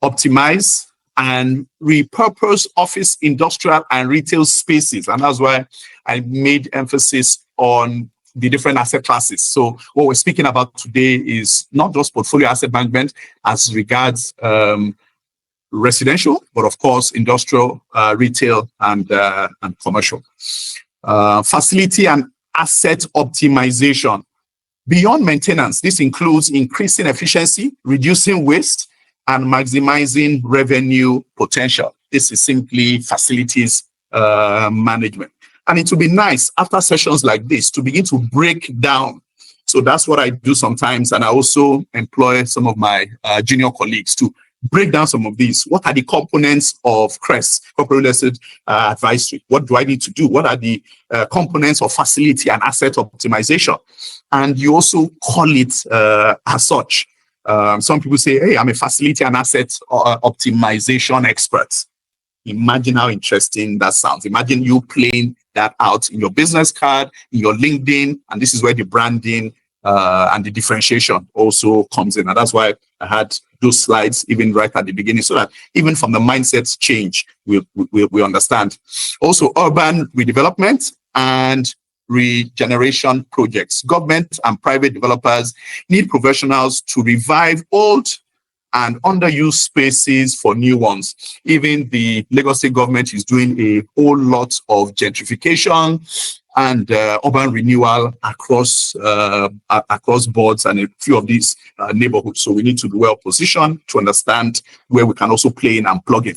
[SPEAKER 3] optimize, and repurpose office, industrial, and retail spaces. And that's why I made emphasis on the different asset classes. So what we're speaking about today is not just portfolio asset management as regards residential, but of course, industrial, retail, and commercial. Facility and asset optimization. Beyond maintenance, this includes increasing efficiency, reducing waste, and maximizing revenue potential. This is simply facilities management. And it will be nice after sessions like this to begin to break down. So that's what I do sometimes. And I also employ some of my junior colleagues to break down some of these. What are the components of CRES, corporate real estate advisory? What do I need to do? What are the components of facility and asset optimization? And you also call it as such. Some people say, hey, I'm a facility and asset optimization expert. Imagine how interesting that sounds. Imagine you playing that out in your business card, in your LinkedIn, and this is where the branding and the differentiation also comes in. And that's why I had those slides even right at the beginning, so that even from the mindset change, we understand. Also, urban redevelopment and regeneration projects. Government and private developers need professionals to revive old and underused spaces for new ones. Even the Lagos State government is doing a whole lot of gentrification and urban renewal across boards and a few of these neighborhoods. So we need to be well positioned to understand where we can also play in and plug in.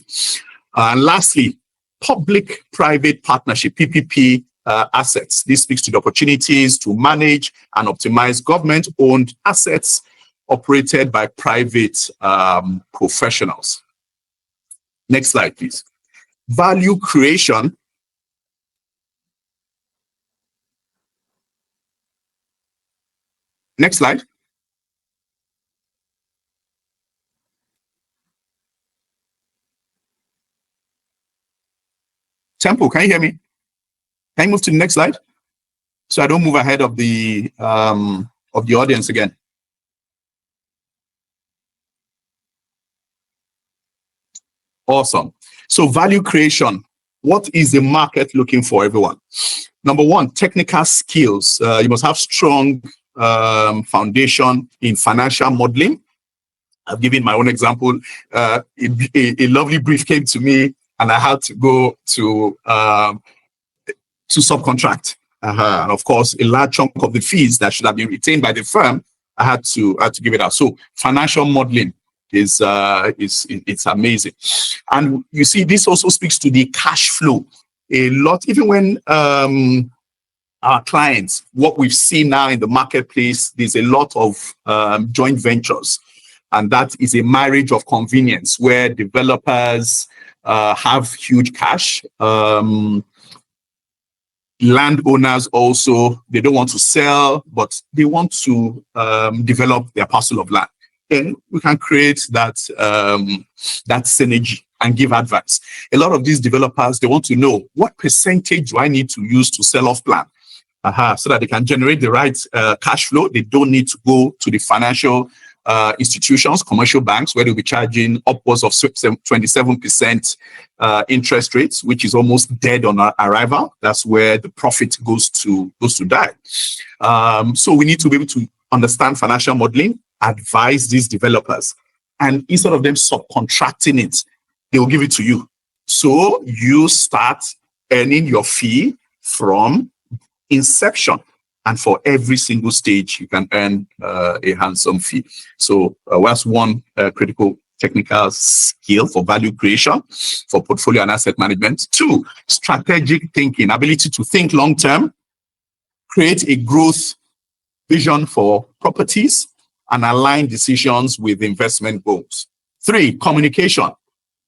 [SPEAKER 3] And lastly, public-private partnership, PPP assets. This speaks to the opportunities to manage and optimize government-owned assets operated by private professionals. Next slide, please. Value creation. Next slide. Tempo, can you hear me? Can you move to the next slide? So I don't move ahead of the audience again. Awesome. So value creation. What is the market looking for, everyone? Number one, technical skills. You must have strong foundation in financial modeling, I've given my own example. A lovely brief came to me, and I had to go to subcontract. And of course, a large chunk of the fees that should have been retained by the firm, I had to give it out. So financial modeling is it's amazing. And you see, this also speaks to the cash flow a lot. Even when our clients, what we've seen now in the marketplace, there's a lot of joint ventures. And that is a marriage of convenience where developers have huge cash. Landowners also, they don't want to sell, but they want to develop their parcel of land. And we can create that synergy and give advice. A lot of these developers, they want to know, what percentage do I need to use to sell off land? So that they can generate the right cash flow. They don't need to go to the financial institutions, commercial banks, where they'll be charging upwards of 27% interest rates, which is almost dead on arrival. That's where the profit goes to die. So we need to be able to understand financial modeling, advise these developers, and instead of them subcontracting it, they will give it to you. So you start earning your fee from inception. And for every single stage, you can earn a handsome fee. So that's one critical technical skill for value creation, for portfolio and asset management. 2, strategic thinking, ability to think long-term, create a growth vision for properties, and align decisions with investment goals. 3, communication.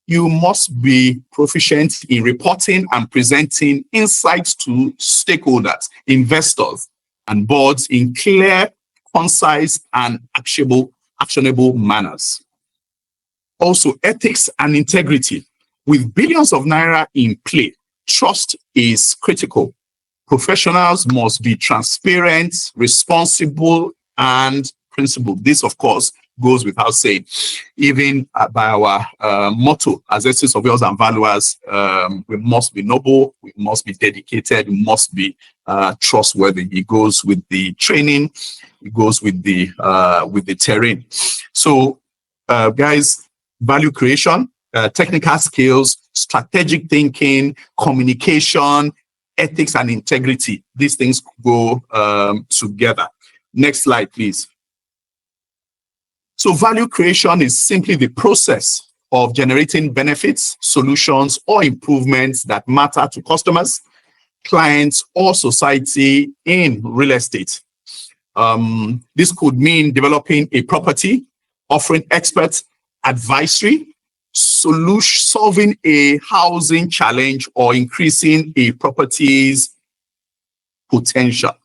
[SPEAKER 3] You must be proficient in reporting and presenting insights to stakeholders, investors, and boards in clear, concise, and actionable manners. Also, ethics and integrity. With billions of naira in play, trust is critical. Professionals must be transparent, responsible, and principled. This, of course, goes without saying. Even by our motto as estate surveyors and valuers, we must be noble, we must be dedicated, we must be trustworthy. It goes with the training, it goes with the terrain. So, guys, value creation, technical skills, strategic thinking, communication, ethics, and integrity. These things go together. Next slide, please. So value creation is simply the process of generating benefits, solutions, or improvements that matter to customers, clients, or society in real estate. This could mean developing a property, offering expert advisory, solving a housing challenge, or increasing a property's potential.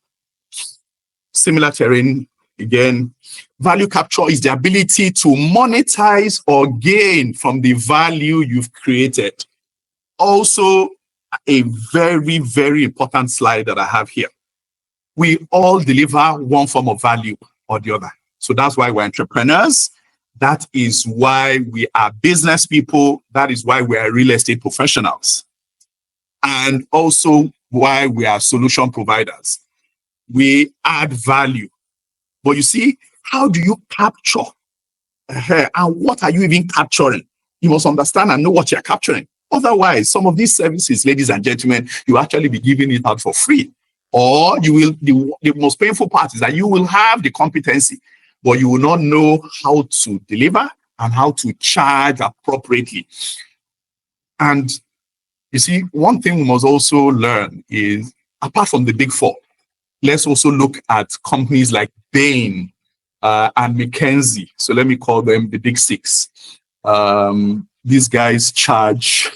[SPEAKER 3] Similar terrain again. Value capture is the ability to monetize or gain from the value you've created. Also, a very, very important slide that I have here. We all deliver one form of value or the other. So that's why we're entrepreneurs. That is why we are business people. That is why we are real estate professionals. And also why we are solution providers. We add value. But you see, how do you capture? And what are you even capturing? You must understand and know what you're capturing. Otherwise, some of these services, ladies and gentlemen, you actually be giving it out for free. Or you will, the most painful part is that you will have the competency, but you will not know how to deliver and how to charge appropriately. And you see, one thing we must also learn is, apart from the big four, let's also look at companies like Bain and McKinsey. So let me call them the big six. These guys charge,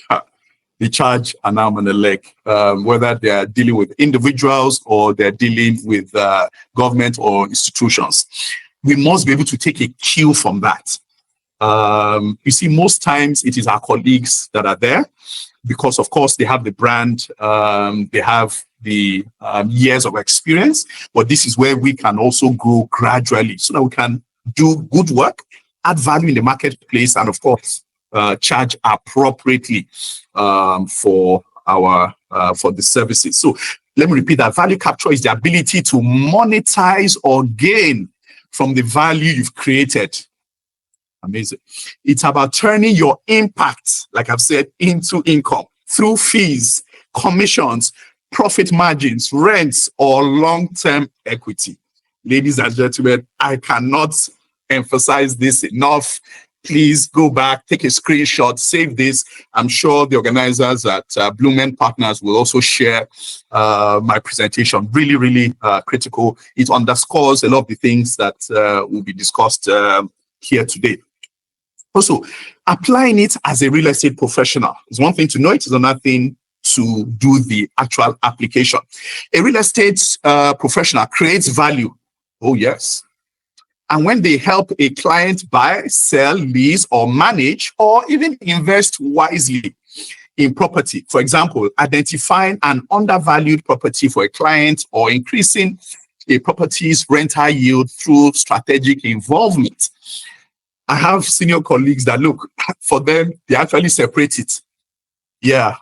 [SPEAKER 3] they charge an arm and a leg, whether they're dealing with individuals or they're dealing with government or institutions. We must be able to take a cue from that. You see, most times it is our colleagues that are there because, of course, they have the brand, they have the years of experience, but this is where we can also grow gradually so that we can do good work, add value in the marketplace, and of course, charge appropriately for the services. So let me repeat that. Value capture is the ability to monetize or gain from the value you've created. Amazing. It's about turning your impact, like I've said, into income through fees, commissions, profit margins, rents, or long-term equity. Ladies and gentlemen, I cannot emphasize this enough. Please go back, take a screenshot, save this. I'm sure the organizers at Bluemeen Partners will also share my presentation. Really, really critical. It underscores a lot of the things that will be discussed here today. Also, applying it as a real estate professional is one thing to know. It is another thing to do the actual application. A real estate professional creates value. Oh, yes. And when they help a client buy, sell, lease, or manage, or even invest wisely in property, for example, identifying an undervalued property for a client or increasing a property's rental yield through strategic involvement. I have senior colleagues that look, for them, they actually separate it. Yeah,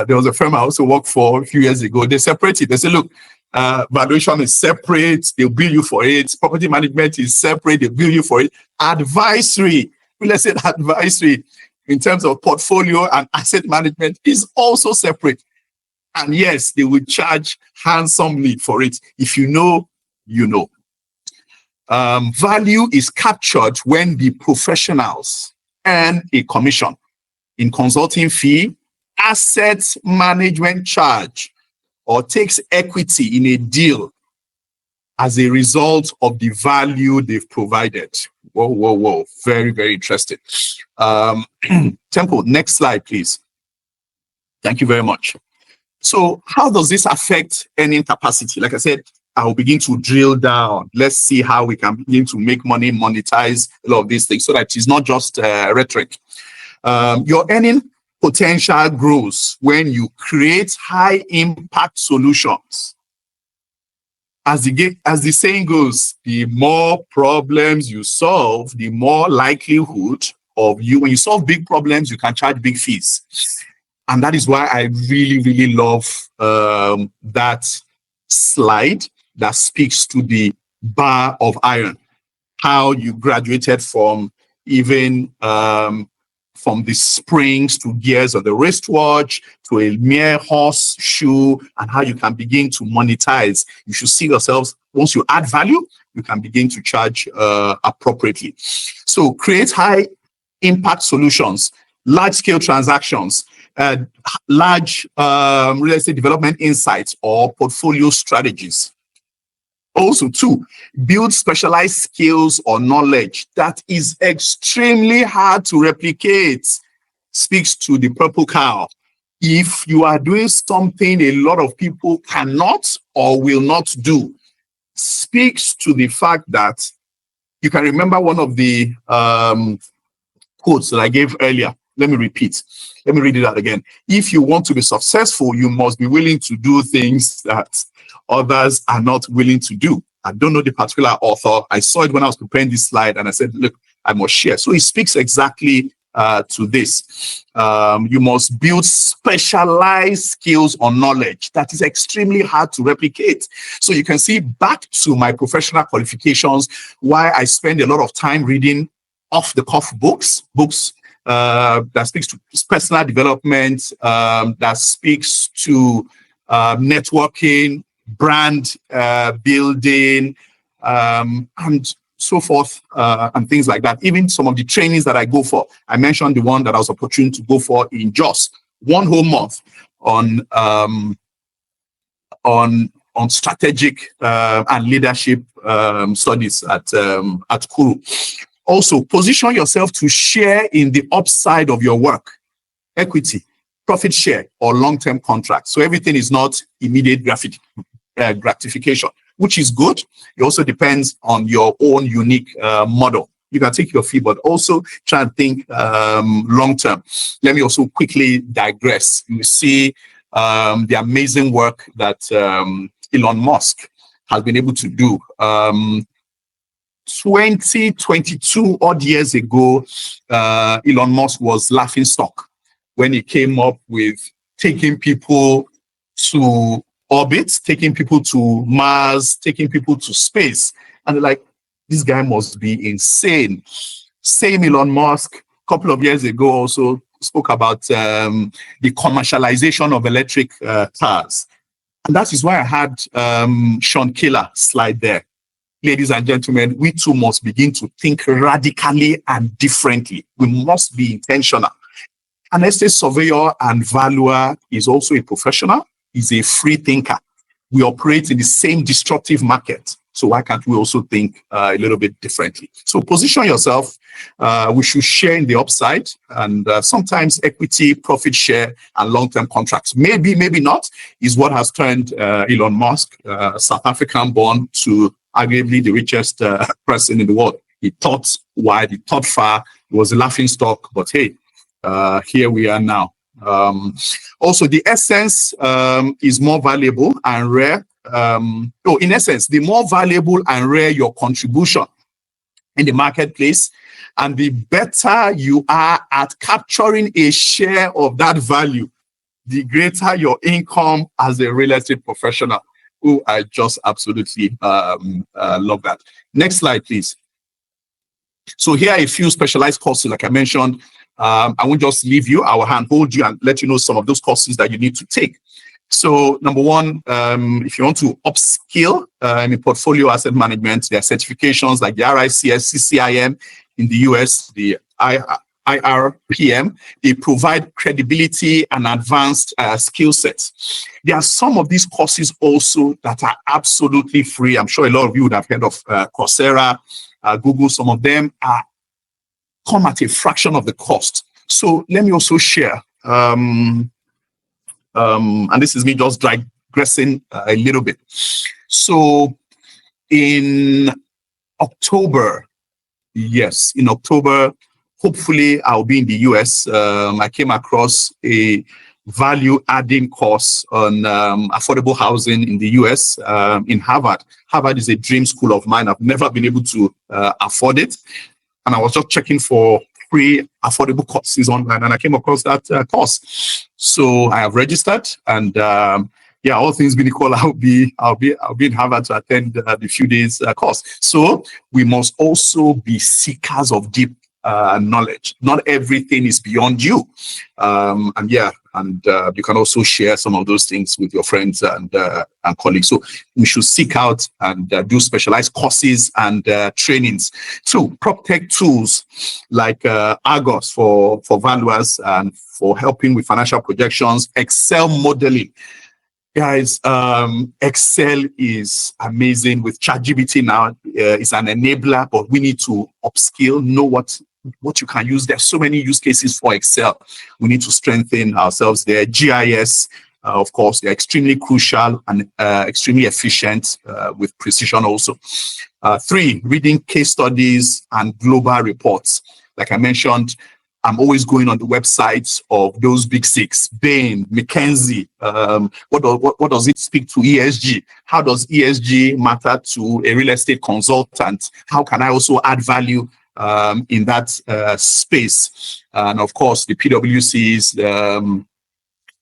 [SPEAKER 3] there was a firm I also worked for a few years ago. They separate it. They say, look, valuation is separate, they'll bill you for it. Property management is separate, they'll bill you for it. Advisory, real estate advisory in terms of portfolio and asset management is also separate. And yes, they will charge handsomely for it. If you know, you know. Value is captured when the professionals earn a commission in consulting fee, asset management charge, or takes equity in a deal as a result of the value they've provided. Whoa, whoa, whoa. Very, very interesting. Temple, next slide, please. Thank you very much. So how does this affect earning capacity? Like I said, I'll begin to drill down. Let's see how we can begin to make money, monetize a lot of these things so that it's not just rhetoric. Your earning potential grows when you create high impact solutions. As the saying goes, the more problems you solve, the more likelihood of you, when you solve big problems, you can charge big fees. And that is why I really, really love that slide that speaks to the bar of iron, how you graduated from even from the springs to gears of the wristwatch to a mere horseshoe, and how you can begin to monetize. You should see yourselves, once you add value, you can begin to charge appropriately. So create high impact solutions, large scale transactions, large real estate development insights or portfolio strategies. Also, two, build specialized skills or knowledge that is extremely hard to replicate. Speaks to the purple cow. If you are doing something a lot of people cannot or will not do, speaks to the fact that you can remember one of the quotes that I gave earlier. Let me repeat. Let me read it out again. If you want to be successful, you must be willing to do things that others are not willing to do. I don't know the particular author. I saw it when I was preparing this slide and I said, look, I must share. So it speaks exactly to this. You must build specialized skills or knowledge that is extremely hard to replicate. So you can see, back to my professional qualifications, why I spend a lot of time reading off-the-cuff books that speaks to personal development, that speaks to networking, brand building, and so forth, and things like that. Even some of the trainings that I go for, I mentioned the one that I was opportune to go for in Jos, 1 whole month on strategic and leadership studies at Kuru. Also, position yourself to share in the upside of your work, equity, profit share, or long-term contracts. So everything is not immediate gratification, which is good. It also depends on your own unique model. You can take your fee, but also try and think long-term. Let me also quickly digress. You see the amazing work that Elon Musk has been able to do. 22 odd years ago, Elon Musk was laughing stock when he came up with taking people to orbit, taking people to Mars, taking people to space. And they're like, this guy must be insane. Same Elon Musk, a couple of years ago, also spoke about the commercialization of electric cars. And that is why I had Sean Killer slide there. Ladies and gentlemen, we too must begin to think radically and differently. We must be intentional. An estate surveyor and valuer is also a professional, is a free thinker. We operate in the same disruptive market. So why can't we also think a little bit differently? So position yourself. We should share in the upside, and sometimes equity, profit share, and long-term contracts. Maybe, maybe not, is what has turned Elon Musk, South African born, to arguably the richest person in the world. He thought wide, he thought far, he was a laughing stock, but hey, here we are now. Also, the essence is more valuable and rare. In essence, the more valuable and rare your contribution in the marketplace, and the better you are at capturing a share of that value, the greater your income as a real estate professional. Oh, I just absolutely love that. Next slide, please. So here are a few specialized courses, like I mentioned. I won't just leave you, I will handhold you and let you know some of those courses that you need to take. So number one, if you want to upskill in portfolio asset management, there are certifications like the RICS, CCIM in the US, the IRPM. They provide credibility and advanced skill sets. There are some of these courses also that are absolutely free. I'm sure a lot of you would have heard of Coursera, Google. Some of them come at a fraction of the cost. So let me also share. And this is me just digressing a little bit. So in October, hopefully I'll be in the US. I came across a value-adding course on affordable housing in the US in Harvard. Harvard is a dream school of mine. I've never been able to afford it. And I was just checking for free affordable courses online, and I came across that course. So I have registered, and all things being equal, I'll be in Harvard to attend the few days course. So we must also be seekers of deep knowledge. Not everything is beyond you, and you can also share some of those things with your friends and colleagues. So we should seek out and do specialized courses and trainings. Two, prop tech tools like Argos for valuers and for helping with financial projections, Excel modeling. Guys, Excel is amazing. With ChatGPT now, it's an enabler, but we need to upskill, know what you can use. There's so many use cases for Excel. We need to strengthen ourselves there. GIS, of course, they're extremely crucial and extremely efficient with precision also. Three, reading case studies and global reports. Like I mentioned, I'm always going on the websites of those big six, Bain, McKinsey. What does it speak to ESG? How does ESG matter to a real estate consultant? How can I also add value in that space? And of course, the PwCs, the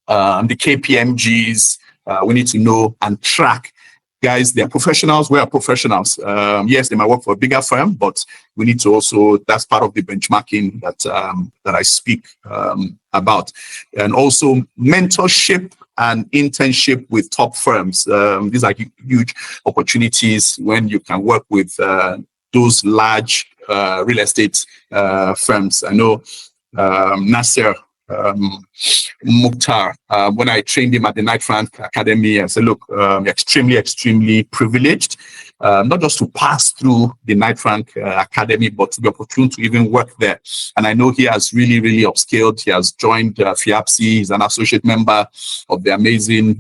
[SPEAKER 3] KPMGs, we need to know and track. Guys, they're professionals, we are professionals. Yes, they might work for a bigger firm, but we need to also, that's part of the benchmarking that I speak about. And also mentorship and internship with top firms. These are huge opportunities when you can work with those large real estate firms. I know Nasser Mukhtar, when I trained him at the Knight Frank Academy, I said, look, extremely privileged, not just to pass through the Knight Frank Academy, but to be opportune to even work there. And I know he has really upscaled. He has joined FIABCI. He's an associate member of the amazing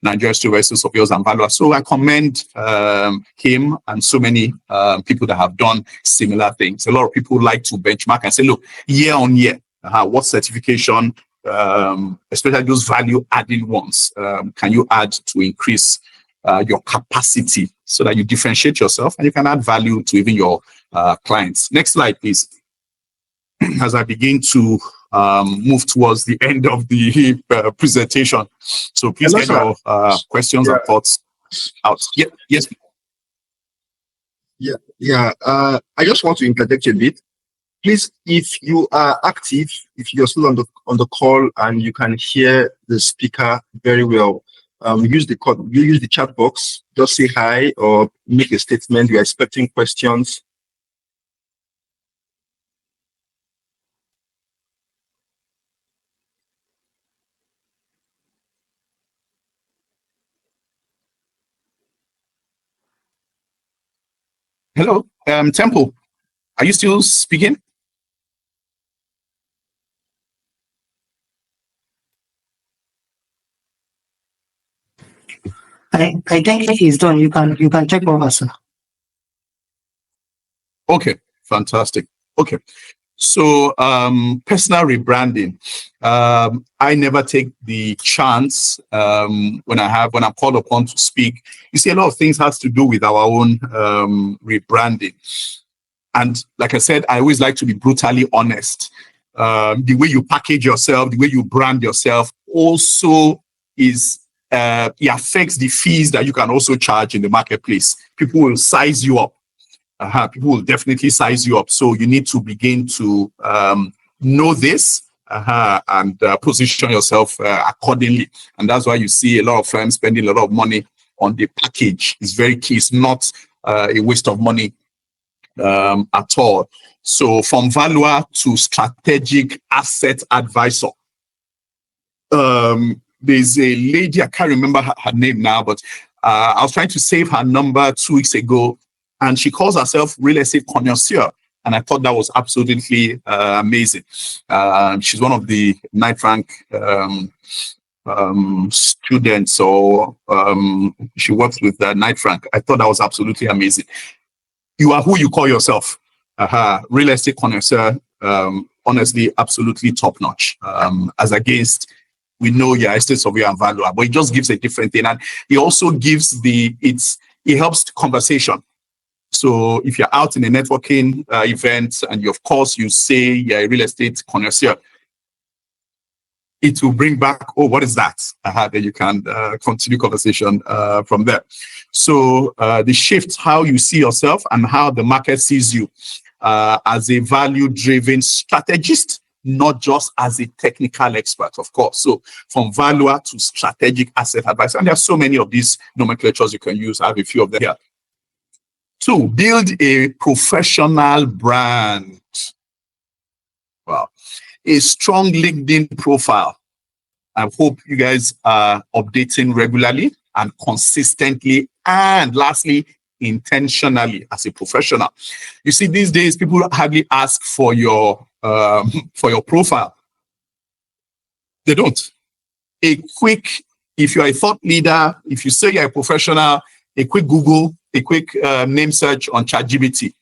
[SPEAKER 3] Nigeria surveyors and valuers. So I commend him and so many people that have done similar things. A lot of people like to benchmark and say, look, year on year, what certification, especially those value-adding ones, can you add to increase your capacity so that you differentiate yourself and you can add value to even your clients? Next slide, please. As I begin to move towards the end of the presentation, so please get your questions and thoughts out. Yes.
[SPEAKER 1] I just want to interject a bit. Please, if you are active, if you're still on the call and you can hear the speaker very well, use the chat box. Just say hi or make a statement. We are expecting questions.
[SPEAKER 3] Hello, Temple. Are you still speaking?
[SPEAKER 2] I think he's done. You can check over, sir.
[SPEAKER 3] Okay, fantastic. Okay. So personal rebranding. I never take the chance when I'm called upon to speak. You see, a lot of things has to do with our own rebranding. And like I said, I always like to be brutally honest. The way you package yourself, the way you brand yourself also is it affects the fees that you can also charge in the marketplace. People will size you up. People will definitely size you up. So you need to begin to know this and position yourself accordingly. And that's why you see a lot of firms spending a lot of money on the package. It's very key. It's not a waste of money at all. So from valuer to strategic asset advisor. There's a lady, I can't remember her name now, but I was trying to save her number 2 weeks ago, and she calls herself real estate connoisseur. And I thought that was absolutely amazing. She's one of the Knight Frank students, or she works with Knight Frank. I thought that was absolutely amazing. You are who you call yourself. Real estate connoisseur, honestly, absolutely top notch. As against, we know your estate surveyor and valuer, but it just gives a different thing. And it also gives it helps the conversation. So if you're out in a networking event and you, of course, you say you're a real estate connoisseur, it will bring back, oh, what is that? Then you can continue conversation from there. So the shift, how you see yourself and how the market sees you as a value-driven strategist, not just as a technical expert, of course. So from valuer to strategic asset advisor. And there are so many of these nomenclatures you can use. I have a few of them here. 2, build a professional brand. Wow. A strong LinkedIn profile. I hope you guys are updating regularly and consistently. And lastly, intentionally as a professional. You see, these days, people hardly ask for your profile. They don't. A quick, if you're a thought leader, if you say you're a professional, a quick Google, a quick name search on ChatGPT,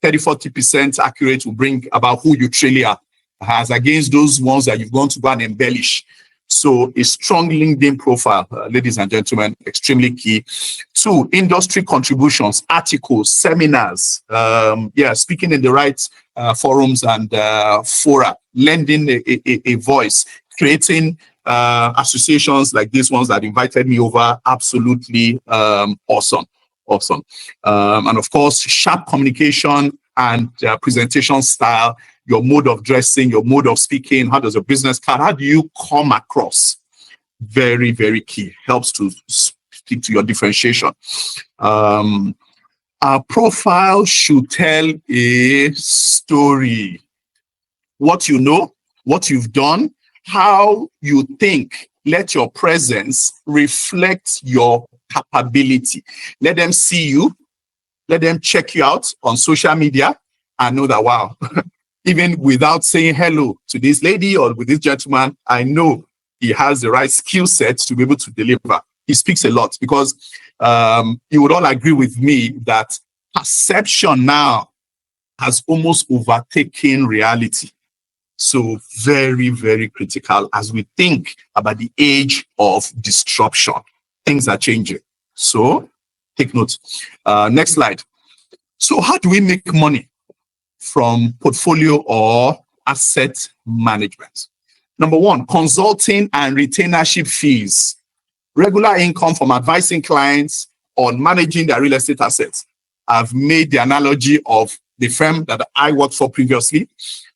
[SPEAKER 3] 30-40% accurate will bring about who you truly are, as against those ones that you've gone to go and embellish. So a strong LinkedIn profile, ladies and gentlemen, extremely key. 2, industry contributions, articles, seminars, speaking in the right forums and fora, lending a voice, creating associations like these ones that invited me over. Absolutely awesome. And of course, sharp communication and presentation style, your mode of dressing, your mode of speaking, how does your business card, how do you come across? Very, very key. Helps to speak to your differentiation. Our profile should tell a story. What you know, what you've done, how you think. Let your presence reflect your capability. Let them see you. Let them check you out on social media and know that, wow, even without saying hello to this lady or with this gentleman, I know he has the right skill set to be able to deliver. He speaks a lot because you would all agree with me that perception now has almost overtaken reality. So very, very critical as we think about the age of disruption. Things are changing. So take note. Next slide. So how do we make money from portfolio or asset management? Number 1, consulting and retainership fees. Regular income from advising clients on managing their real estate assets. I've made the analogy of the firm that I worked for previously,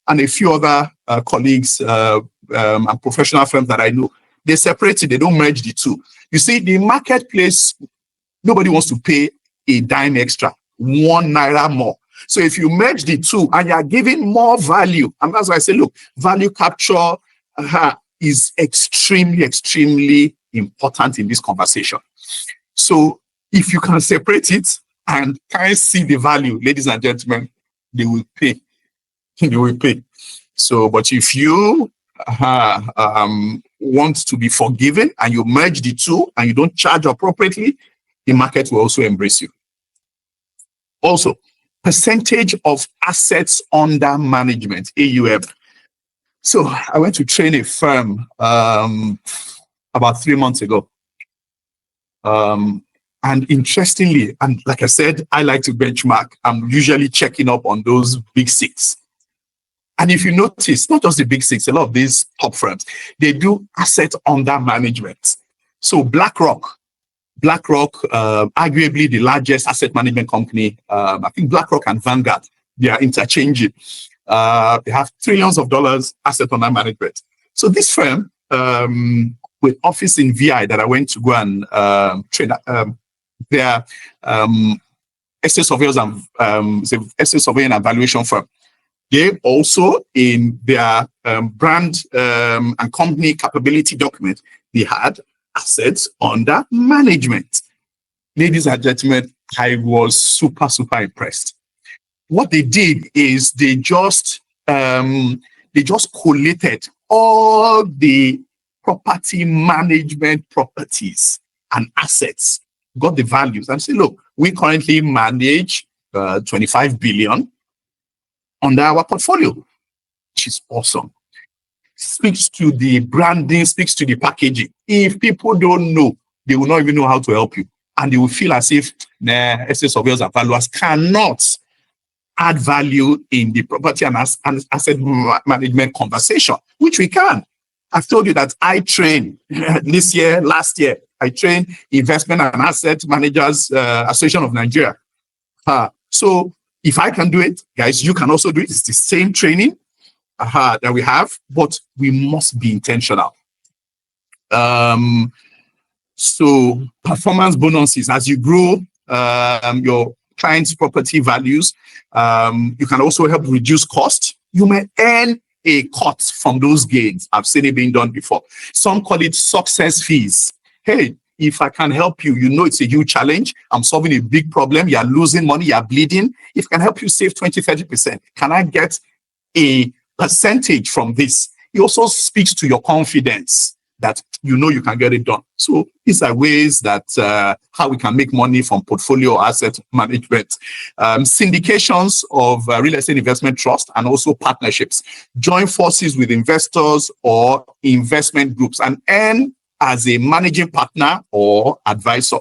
[SPEAKER 3] and a few other colleagues and professional firms that I know. They separated, they don't merge the two. You see, the marketplace, nobody wants to pay a dime extra, 1 naira more. So if you merge the two and you are giving more value, and that's why I say, look, value capture is extremely, extremely important in this conversation. So if you can separate it and can see the value, ladies and gentlemen, they will pay. They will pay. So, but if you want to be forgiven and you merge the two and you don't charge appropriately, the market will also embrace you. Also, percentage of assets under management, AUM. So I went to train a firm about 3 months ago. And interestingly, and like I said, I like to benchmark. I'm usually checking up on those big six. And if you notice, not just the big six, a lot of these top firms, they do asset under management. So BlackRock, arguably the largest asset management company, I think BlackRock and Vanguard, they are interchanging. They have trillions of dollars asset under management. So this firm, with office in VI that I went to go and train, their estate surveyors and estate surveying and valuation firm. They also, in their brand and company capability document, they had assets under management. Ladies and gentlemen, I was super impressed. What they did is they just collated all the property management properties and assets, got the values, and said, look, we currently manage 25 billion under our portfolio, which is awesome. Speaks to the branding, speaks to the packaging. If people don't know, they will not even know how to help you. And they will feel as if estate surveyors and valuers cannot add value in the property and asset management conversation, which we can. I've told you that I trained last year, I trained Investment and Asset Managers Association of Nigeria. So if I can do it, guys, you can also do it. It's the same training that we have, but we must be intentional. So performance bonuses, as you grow your clients' property values, you can also help reduce cost. You may earn a cut from those gains. I've seen it being done before. Some call it success fees. Hey, if I can help you, you know it's a huge challenge. I'm solving a big problem. You're losing money. You're bleeding. If I can help you save 20, 30%, can I get a percentage from this? It also speaks to your confidence that you know you can get it done. So these are ways that how we can make money from portfolio asset management. Syndications of real estate investment trust and also partnerships. Join forces with investors or investment groups and earn as a managing partner or advisor.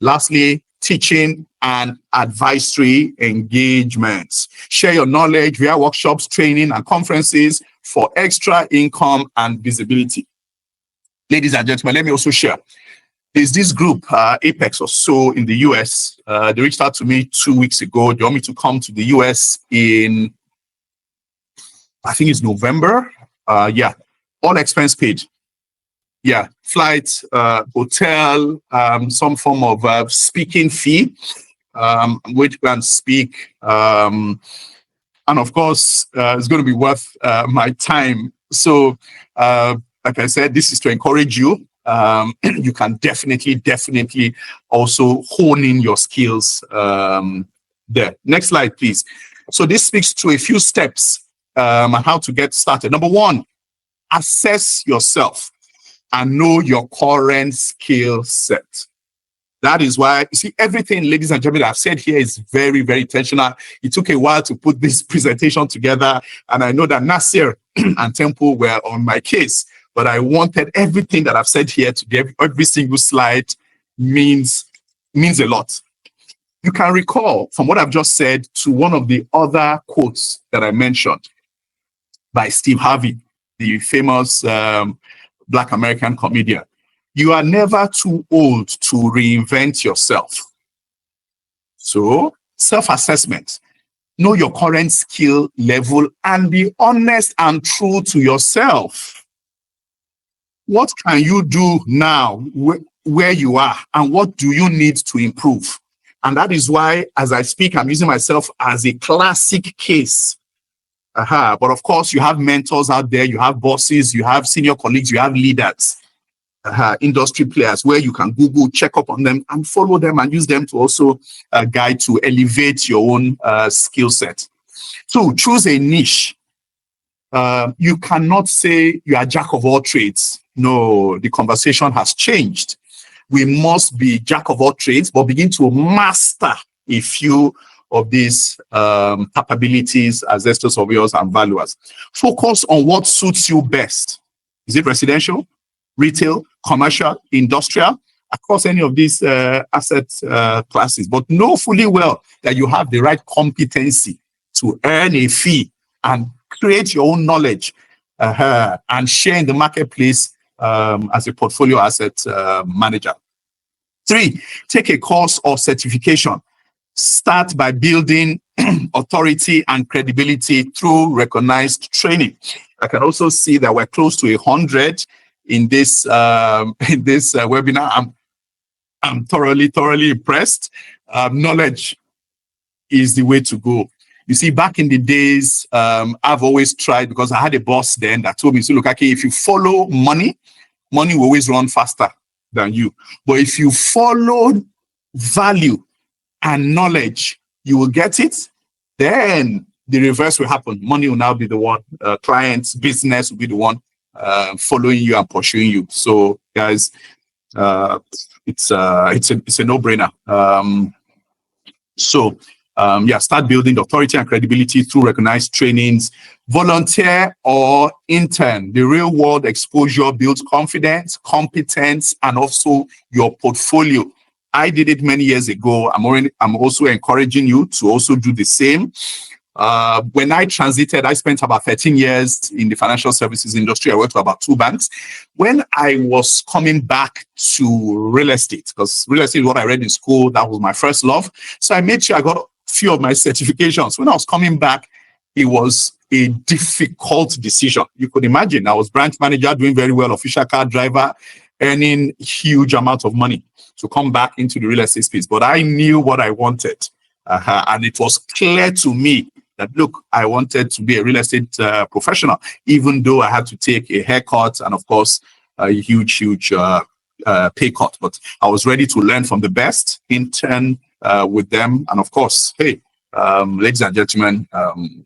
[SPEAKER 3] Lastly, teaching and advisory engagements. Share your knowledge via workshops, training, and conferences for extra income and visibility. Ladies and gentlemen, let me also share. There's this group, Apex or so, in the US. They reached out to me 2 weeks ago. They want me to come to the US in, I think it's November. Yeah, all expense paid. Yeah, flight, hotel, some form of speaking fee. I'm going to go and speak. And of course, it's going to be worth my time. So, like I said, this is to encourage you. You can definitely also hone in your skills there. Next slide, please. So this speaks to a few steps on how to get started. Number one, assess yourself and know your current skill set. That is why, you see, everything, ladies and gentlemen, I've said here is very intentional. It took a while to put this presentation together. And I know that Nasir and Temple were on my case, but I wanted everything that I've said here to get every single slide means a lot. You can recall from what I've just said to one of the other quotes that I mentioned by Steve Harvey, the famous Black American comedian. You are never too old to reinvent yourself. So, self-assessment. know your current skill level, and be honest and true to yourself. What can you do now where you are, and what do you need to improve? And that is why, as I speak, I'm using myself as a classic case. But of course, you have mentors out there, you have bosses, you have senior colleagues, you have leaders, industry players, where you can Google, check up on them, and follow them, and use them to also guide to elevate your own skill set. So choose a niche. You cannot say you are jack of all trades. No, the conversation has changed. We must be jack of all trades, but begin to master a few of these capabilities as estate surveyors and valuers. Focus on what suits you best. Is it residential, retail, commercial, industrial, across any of these asset classes? But know fully well that you have the right competency to earn a fee and create your own knowledge and share in the marketplace as a portfolio asset manager. 3, take a course or certification. Start by building authority and credibility through recognized training. I can also see that we're close to 100 in this webinar. I'm thoroughly impressed. Knowledge is the way to go. You see, back in the days, I've always tried, because I had a boss then that told me, so look, Akin, if you follow money will always run faster than you. But if you follow value and knowledge, you will get it. Then the reverse will happen. Money will now be the one, clients, business will be the one following you and pursuing you. So, guys, it's a no-brainer. Start building the authority and credibility through recognized trainings. Volunteer or intern. The real world exposure builds confidence, competence, and also your portfolio. I did it many years ago. I'm also encouraging you to also do the same. When I transited, I spent about 13 years in the financial services industry. I worked for about 2 banks. When I was coming back to real estate, because real estate is what I read in school, that was my first love. So I made sure I got a few of my certifications. When I was coming back, it was a difficult decision. You could imagine, I was branch manager, doing very well, official car driver, earning huge amounts of money to come back into the real estate space. But I knew what I wanted. And it was clear to me that, look, I wanted to be a real estate professional, even though I had to take a haircut and, of course, a huge pay cut. But I was ready to learn from the best, intern with them. And, of course, hey, ladies and gentlemen,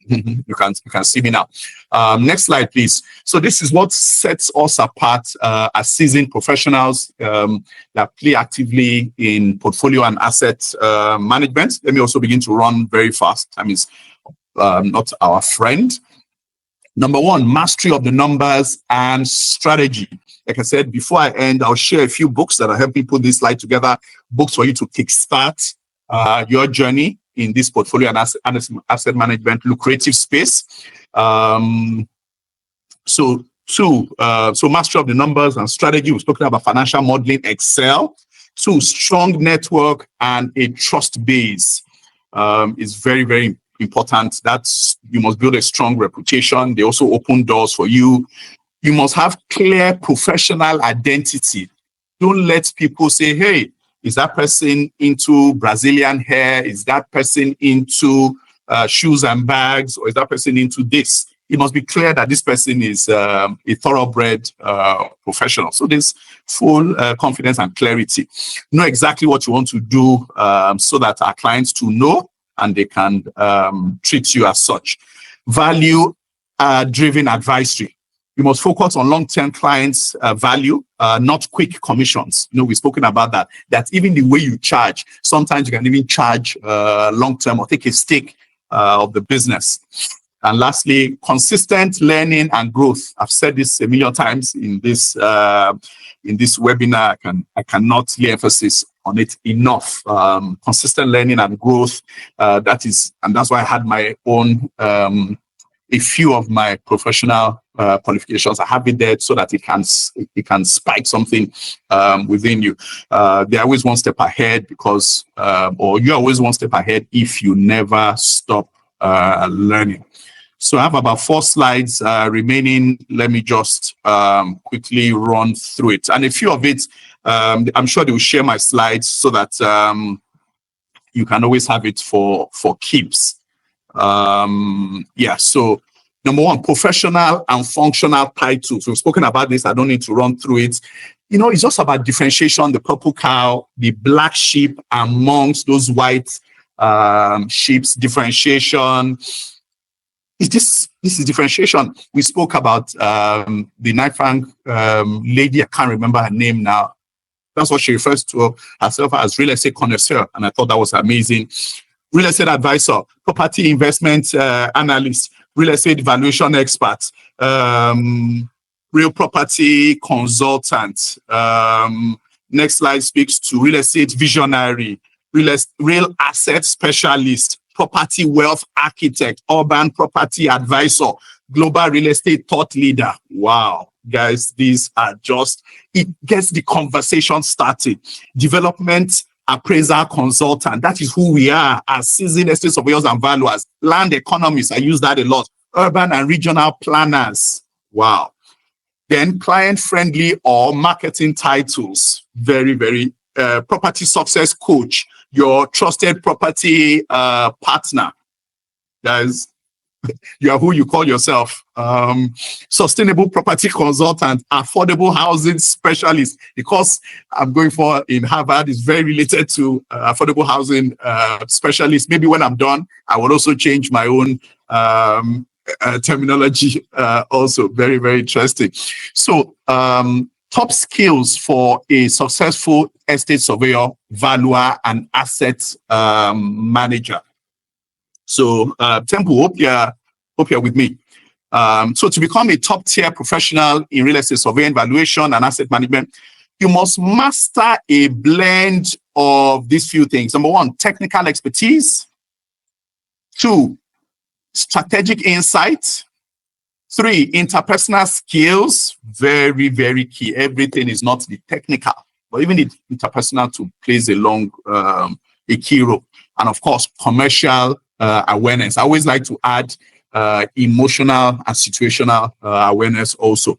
[SPEAKER 3] you can see me now. Next slide, please. So this is what sets us apart as seasoned professionals that play actively in portfolio and asset management. Let me also begin to run very fast. I mean, not our friend. Number 1, mastery of the numbers and strategy. Like I said, before I end, I'll share a few books that will help me put this slide together. Books for you to kickstart your journey in this portfolio and asset management lucrative space. So mastery of the numbers and strategy. We're talking about financial modeling, Excel. 2, strong network and a trust base is very, very important. That's, you must build a strong reputation. They also open doors for you. You must have clear professional identity. Don't let people say, hey, is that person into Brazilian hair? Is that person into shoes and bags? Or is that person into this? It must be clear that this person is a thoroughbred professional. So there's full confidence and clarity. Know exactly what you want to do so that our clients to know and they can treat you as such. Value-driven advisory. You must focus on long-term clients' value, not quick commissions. You know, we've spoken about that. That's even the way you charge. Sometimes you can even charge long-term or take a stake of the business. And lastly, consistent learning and growth. I've said this a million times in this webinar. I cannot lay emphasis on it enough. Consistent learning and growth. That's why I had my own a few of my professional qualifications. I have it there so that it can spike something within you. They're always one step ahead because, or you're always one step ahead if you never stop learning. So I have about 4 slides remaining. Let me just quickly run through it. And a few of it, I'm sure they will share my slides so that you can always have it for keeps. Yeah, so number 1, professional and functional titles. We've spoken about this. I don't need to run through it. You know, it's just about differentiation, the purple cow, the black sheep amongst those white sheep's differentiation. This is differentiation. We spoke about the Knight Frank lady. I can't remember her name now. That's what she refers to herself as, real estate connoisseur. And I thought that was amazing. Real estate advisor, property investment analyst, real estate valuation expert, real property consultant. Next slide speaks to real estate visionary, real asset specialist, property wealth architect, urban property advisor, global real estate thought leader. Wow, guys, these are just, it gets the conversation started. Development appraiser consultant, that is who we are as seasoned estate surveyors and valuers. Land economists, I use that a lot. Urban and regional planners. Wow. Then client-friendly or marketing titles. Very, very property success coach, your trusted property partner. Guys, you are who you call yourself. Sustainable property consultant, affordable housing specialist. The course I'm going for in Harvard is very related to affordable housing specialist. Maybe when I'm done, I will also change my own terminology. Also very, very interesting. So top skills for a successful estate surveyor, valuer, and asset manager. So Temple, hope you're with me. So to become a top tier professional in real estate surveying, valuation, and asset management, you must master a blend of these few things. Number 1, technical expertise. 2, strategic insight. 3, interpersonal skills. Very, very key. Everything is not the technical, but even the interpersonal too plays a key role. And of course, commercial awareness. I always like to add emotional and situational awareness also.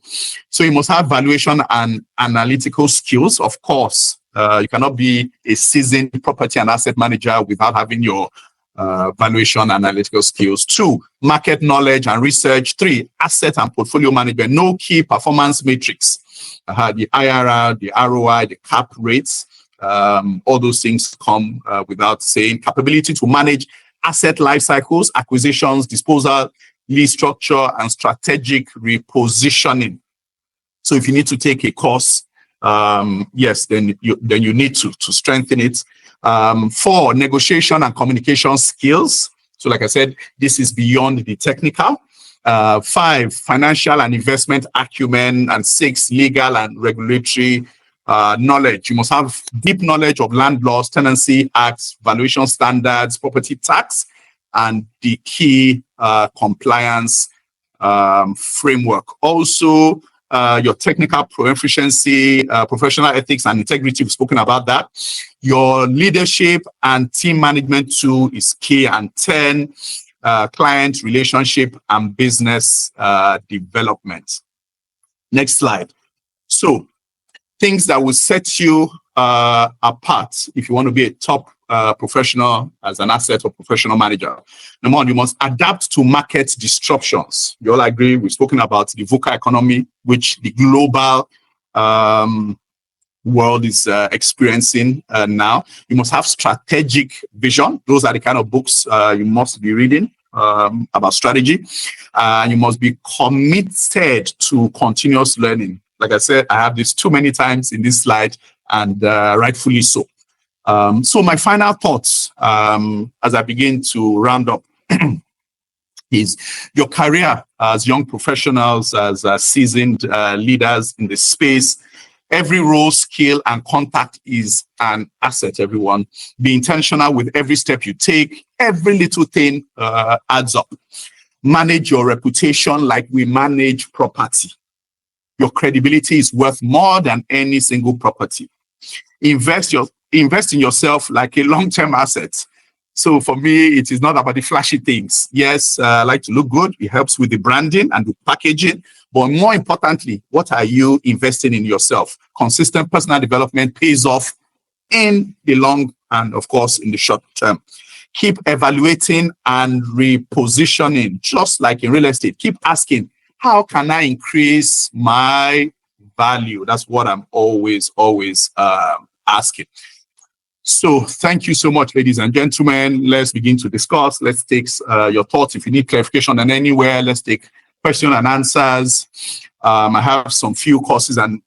[SPEAKER 3] So you must have valuation and analytical skills. Of course, you cannot be a seasoned property and asset manager without having your valuation analytical skills. 2, market knowledge and research. 3, asset and portfolio management. No key performance metrics. The IRR, the ROI, the cap rates. All those things come without saying. Capability to manage asset life cycles, acquisitions, disposal, lease structure, and strategic repositioning. So if you need to take a course, yes, then you need to strengthen it. 4, negotiation and communication skills. So like I said, this is beyond the technical. 5, financial and investment acumen. And 6, legal and regulatory knowledge. You must have deep knowledge of land laws, tenancy acts, valuation standards, property tax, and the key compliance framework. Also, your technical proficiency, professional ethics and integrity, we've spoken about that. Your leadership and team management too is key. And 10, client relationship and business development. Next slide. So, things that will set you apart if you want to be a top professional as an asset or professional manager. Number 1, you must adapt to market disruptions. You all agree? We've spoken about the VUCA economy, which the global world is experiencing now. You must have strategic vision. Those are the kind of books you must be reading about strategy. You must be committed to continuous learning. Like I said, I have this too many times in this slide, and rightfully so. So my final thoughts as I begin to round up is your career as young professionals, as seasoned leaders in the space. Every role, skill, and contact is an asset, everyone. Be intentional with every step you take. Every little thing adds up. Manage your reputation like we manage property. Your credibility is worth more than any single property. Invest in yourself like a long-term asset. So for me, it is not about the flashy things. Yes, I like to look good. It helps with the branding and the packaging. But more importantly, what are you investing in yourself? Consistent personal development pays off in the long and, of course, in the short term. Keep evaluating and repositioning, just like in real estate. Keep asking, how can I increase my value? That's what I'm always asking. So thank you so much, ladies and gentlemen. Let's begin to discuss. Let's take your thoughts. If you need clarification on anywhere, let's take question and answers. I have some few courses and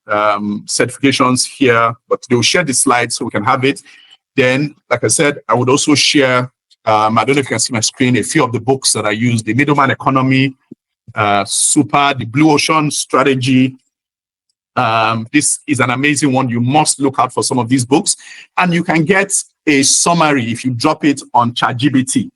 [SPEAKER 3] certifications here, but they'll share the slides so we can have it. Then, like I said, I would also share, I don't know if you can see my screen, a few of the books that I use, The Middleman Economy, Super, The Blue Ocean Strategy. This is an amazing one. You must look out for some of these books, and you can get a summary if you drop it on ChatGPT.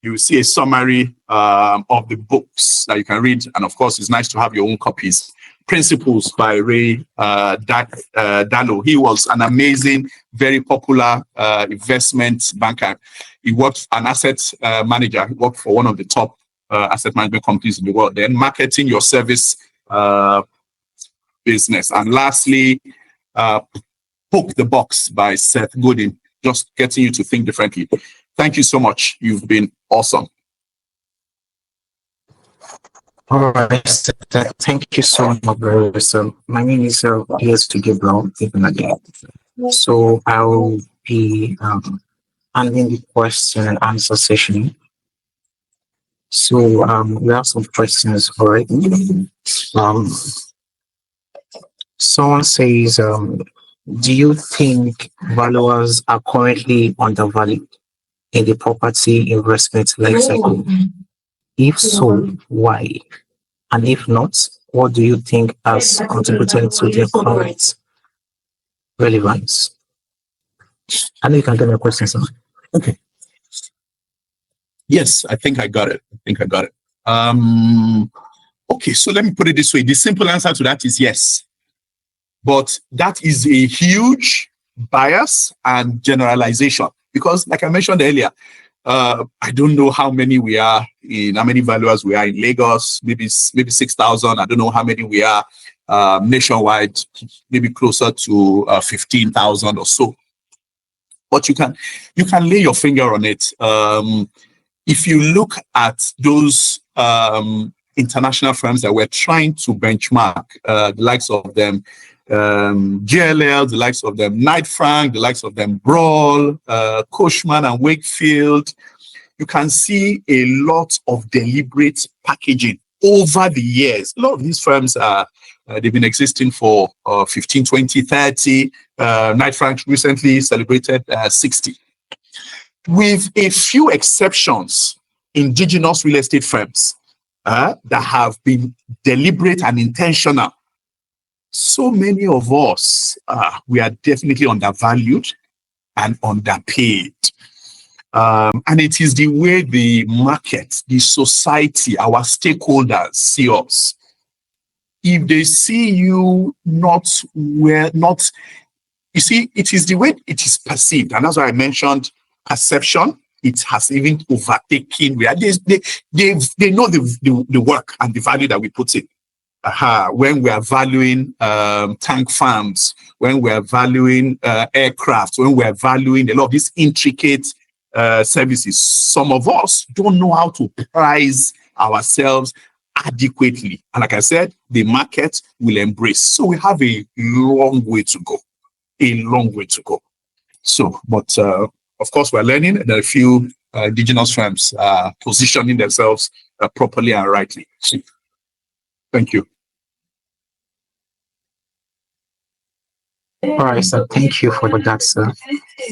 [SPEAKER 3] You will see a summary of the books that you can read, and of course, it's nice to have your own copies. Principles by Ray Dalio. He was an amazing, very popular investment banker. He worked an asset manager. He worked for one of the top asset management companies in the world. Then marketing your service business. And lastly, Poke the Box by Seth Godin, just getting you to think differently. Thank you so much. You've been awesome.
[SPEAKER 4] All right. Thank you so much. So my name is to give Brown, even again. So I will be handling the question and answer session. So we have some questions already. Someone says, do you think valuers are currently undervalued in the property investment life cycle? If so, why? And if not, what do you think has contributed to their current relevance? I know you can get my question, sir.
[SPEAKER 3] Okay. Yes, I think I got it. Okay, so let me put it this way. The simple answer to that is yes. But that is a huge bias and generalization because, like I mentioned earlier, I don't know how many valuers we are in Lagos, maybe 6,000. I don't know how many we are nationwide, maybe closer to 15,000 or so. But you can lay your finger on it. If you look at those international firms that we're trying to benchmark, the likes of them, GLL, the likes of them, Knight Frank, the likes of them, Brawl, Cushman and Wakefield, you can see a lot of deliberate packaging over the years. A lot of these firms they've been existing for 15, 20, 30. Knight Frank recently celebrated 60. With a few exceptions, indigenous real estate firms that have been deliberate and intentional. So many of us, we are definitely undervalued and underpaid. And it is the way the market, the society, our stakeholders see us. If they see you you see, it is the way it is perceived. And that's why I mentioned perception. It has even overtaken. They know the work and the value that we put in. When we are valuing tank farms, when we are valuing aircraft, when we are valuing a lot of these intricate services, some of us don't know how to price ourselves adequately. And like I said, the market will embrace. So we have a long way to go. So, but of course, we're learning. There are a few indigenous firms positioning themselves properly and rightly. Thank you.
[SPEAKER 4] All right, sir. Thank you for that, sir.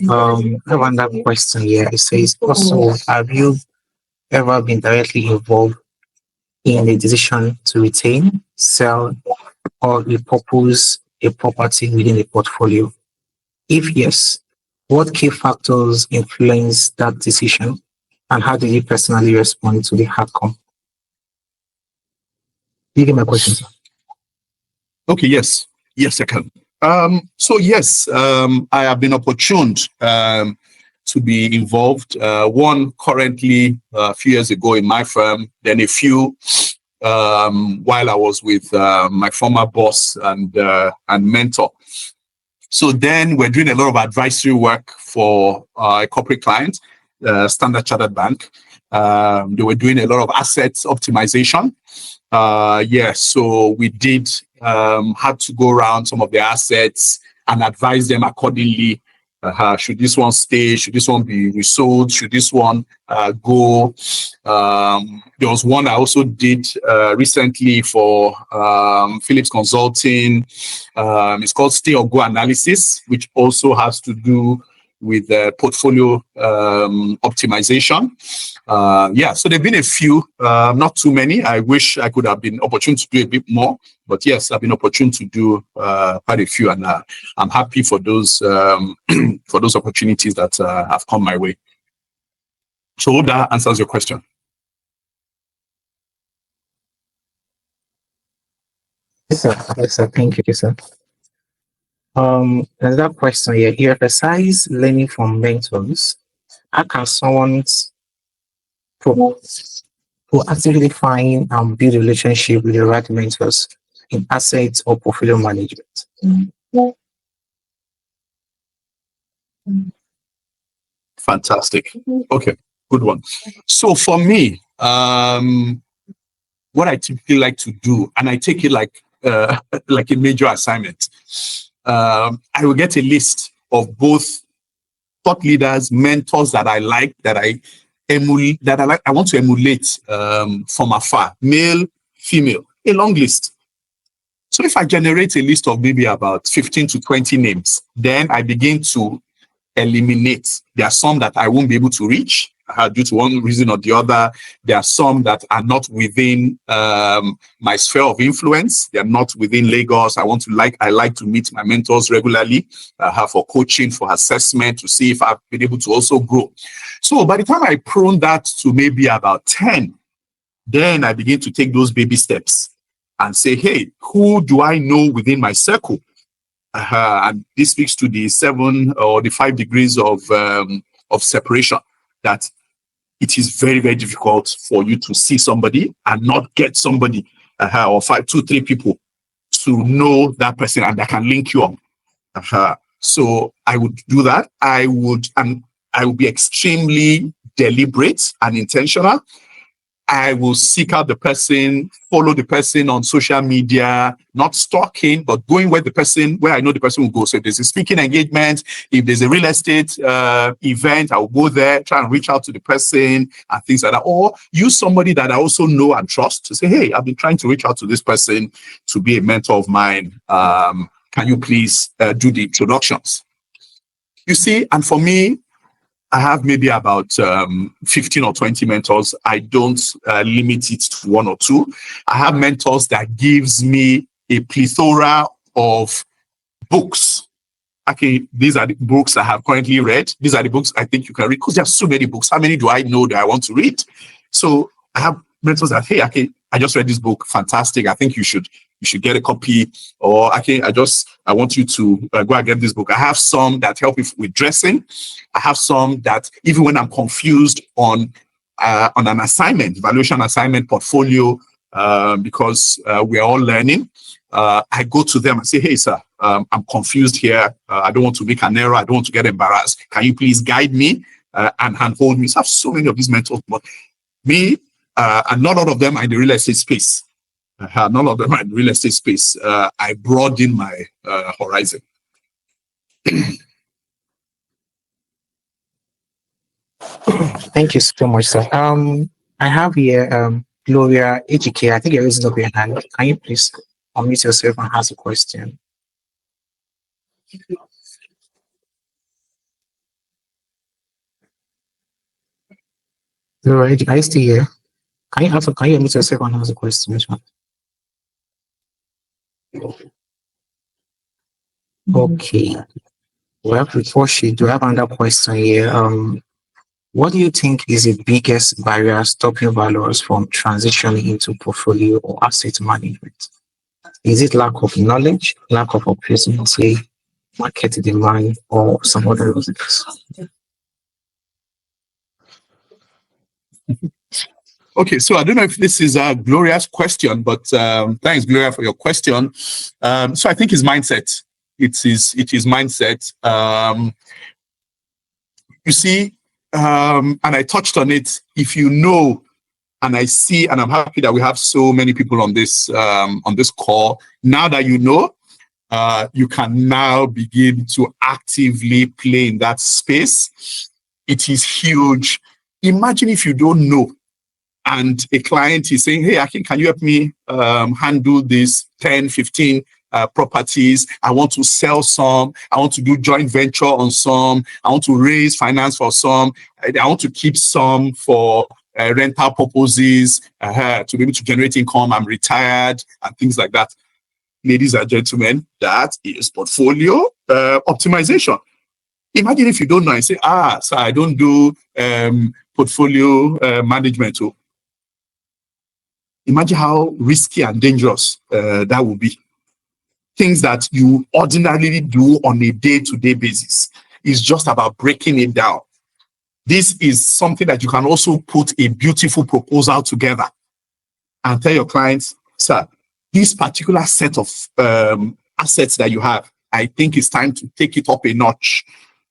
[SPEAKER 4] I have another question here. It says, also, have you ever been directly involved in a decision to retain, sell, or repurpose a property within a portfolio? If yes, what key factors influence that decision, and how do you personally respond to the outcome? You get my question, sir?
[SPEAKER 3] Okay, yes, I can. So yes, I have been opportuned to be involved. One currently a few years ago in my firm, then a few while I was with my former boss and mentor. So then we're doing a lot of advisory work for a corporate client, Standard Chartered Bank. They were doing a lot of assets optimization. So we did had to go around some of the assets and advise them accordingly. Should this one stay? Should this one be resold? Should this one go? There was one I also did recently for Philips Consulting. It's called Stay or Go analysis, which also has to do with portfolio optimization. So there've been a few, not too many. I wish I could have been opportune to do a bit more, but yes, I've been opportune to do quite a few, and I'm happy for those for those opportunities that have come my way. So hope that answers your question.
[SPEAKER 4] Yes, sir. Yes, sir. Thank you, sir. Another question here. You emphasize learning from mentors. How can someone proactively find and build a relationship with the right mentors in assets or portfolio management?
[SPEAKER 3] Fantastic. Okay, good one. So for me, what I typically like to do, and I take it like a major assignment, I will get a list of both thought leaders, mentors that I like, that I emulate, I want to emulate from afar, male, female, a long list. So if I generate a list of maybe about 15 to 20 names, then I begin to eliminate. There are some that I won't be able to reach due to one reason or the other. There are some that are not within my sphere of influence. They are not within Lagos. I like to meet my mentors regularly for coaching, for assessment, to see if I've been able to also grow. So by the time I prune that to maybe about 10, then I begin to take those baby steps and say, hey, who do I know within my circle? And this speaks to the 7 or the 5 degrees of separation, that it is very, very difficult for you to see somebody and not get somebody or 2, 3 people to know that person and that can link you up. So I would do that. I would be extremely deliberate and intentional. I will seek out the person, follow the person on social media, not stalking, but going where I know the person will go. So if there's a speaking engagement, if there's a real estate event, I'll go there, try and reach out to the person and things like that. Or use somebody that I also know and trust to say, hey, I've been trying to reach out to this person to be a mentor of mine. Can you please do the introductions? You see, and for me, I have maybe about 15 or 20 mentors. I don't limit it to 1 or 2. I have mentors that gives me a plethora of books. Okay, these are the books I have currently read. These are the books I think you can read, because there are so many books. How many do I know that I want to read? So I have mentors that, hey, okay, I just read this book. Fantastic. I think you should get a copy. Or okay, I want you to go and get this book. I have some that help with dressing. I have some that even when I'm confused on an assignment, valuation assignment, portfolio, because we're all learning, I go to them and say, hey, sir, I'm confused here. I don't want to make an error. I don't want to get embarrassed. Can you please guide me and handhold me? So I have so many of these mentors, but me, and not all of them are in the real estate space. None of them are in the real estate space. I broaden my horizon.
[SPEAKER 4] Thank you so much, sir. I have here Gloria HK. I think you're raising up your hand. Can you please unmute yourself and ask a question? Gloria, are you still here? Can you unmute yourself and ask a question? Okay. Well, before she do, I have another question here. What do you think is the biggest barrier stopping valuers from transitioning into portfolio or asset management? Is it lack of knowledge, lack of opportunity, market demand, or some other reasons?
[SPEAKER 3] Okay, so I don't know if this is a Gloria's question, but thanks, Gloria, for your question. So I think his mindset. It is mindset. You see, and I touched on it. If you know, and I see, and I'm happy that we have so many people on this call. Now that you know, you can now begin to actively play in that space. It is huge. Imagine if you don't know, and a client is saying, hey, Akin, can you help me handle this 10, 15 properties? I want to sell some. I want to do joint venture on some. I want to raise finance for some. I want to keep some for rental purposes to be able to generate income. I'm retired and things like that. Ladies and gentlemen, that is portfolio optimization. Imagine if you don't know and say, so I don't do portfolio management. So imagine how risky and dangerous that would be. Things that you ordinarily do on a day-to-day basis is just about breaking it down. This is something that you can also put a beautiful proposal together and tell your clients, sir, this particular set of assets that you have, I think it's time to take it up a notch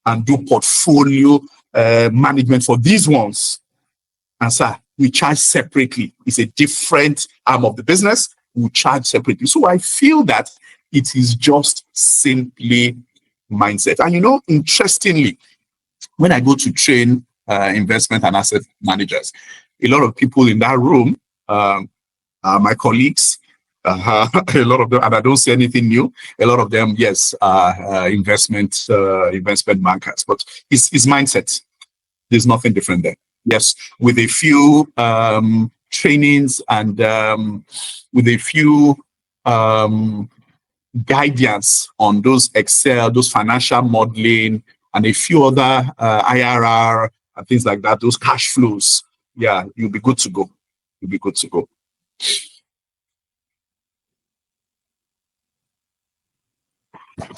[SPEAKER 3] and do portfolio management for these ones. And sir, we charge separately. It's a different arm of the business. We charge separately. So I feel that it is just simply mindset. And you know, interestingly, when I go to train investment and asset managers, a lot of people in that room are my colleagues. A lot of them, and I don't say anything new. A lot of them, yes, are investment bankers. But it's mindset. There's nothing different there. Yes, with a few trainings and with a few guidance on those Excel, those financial modeling, and a few other IRR and things like that, those cash flows, yeah, you'll be good to go. You'll be good to go.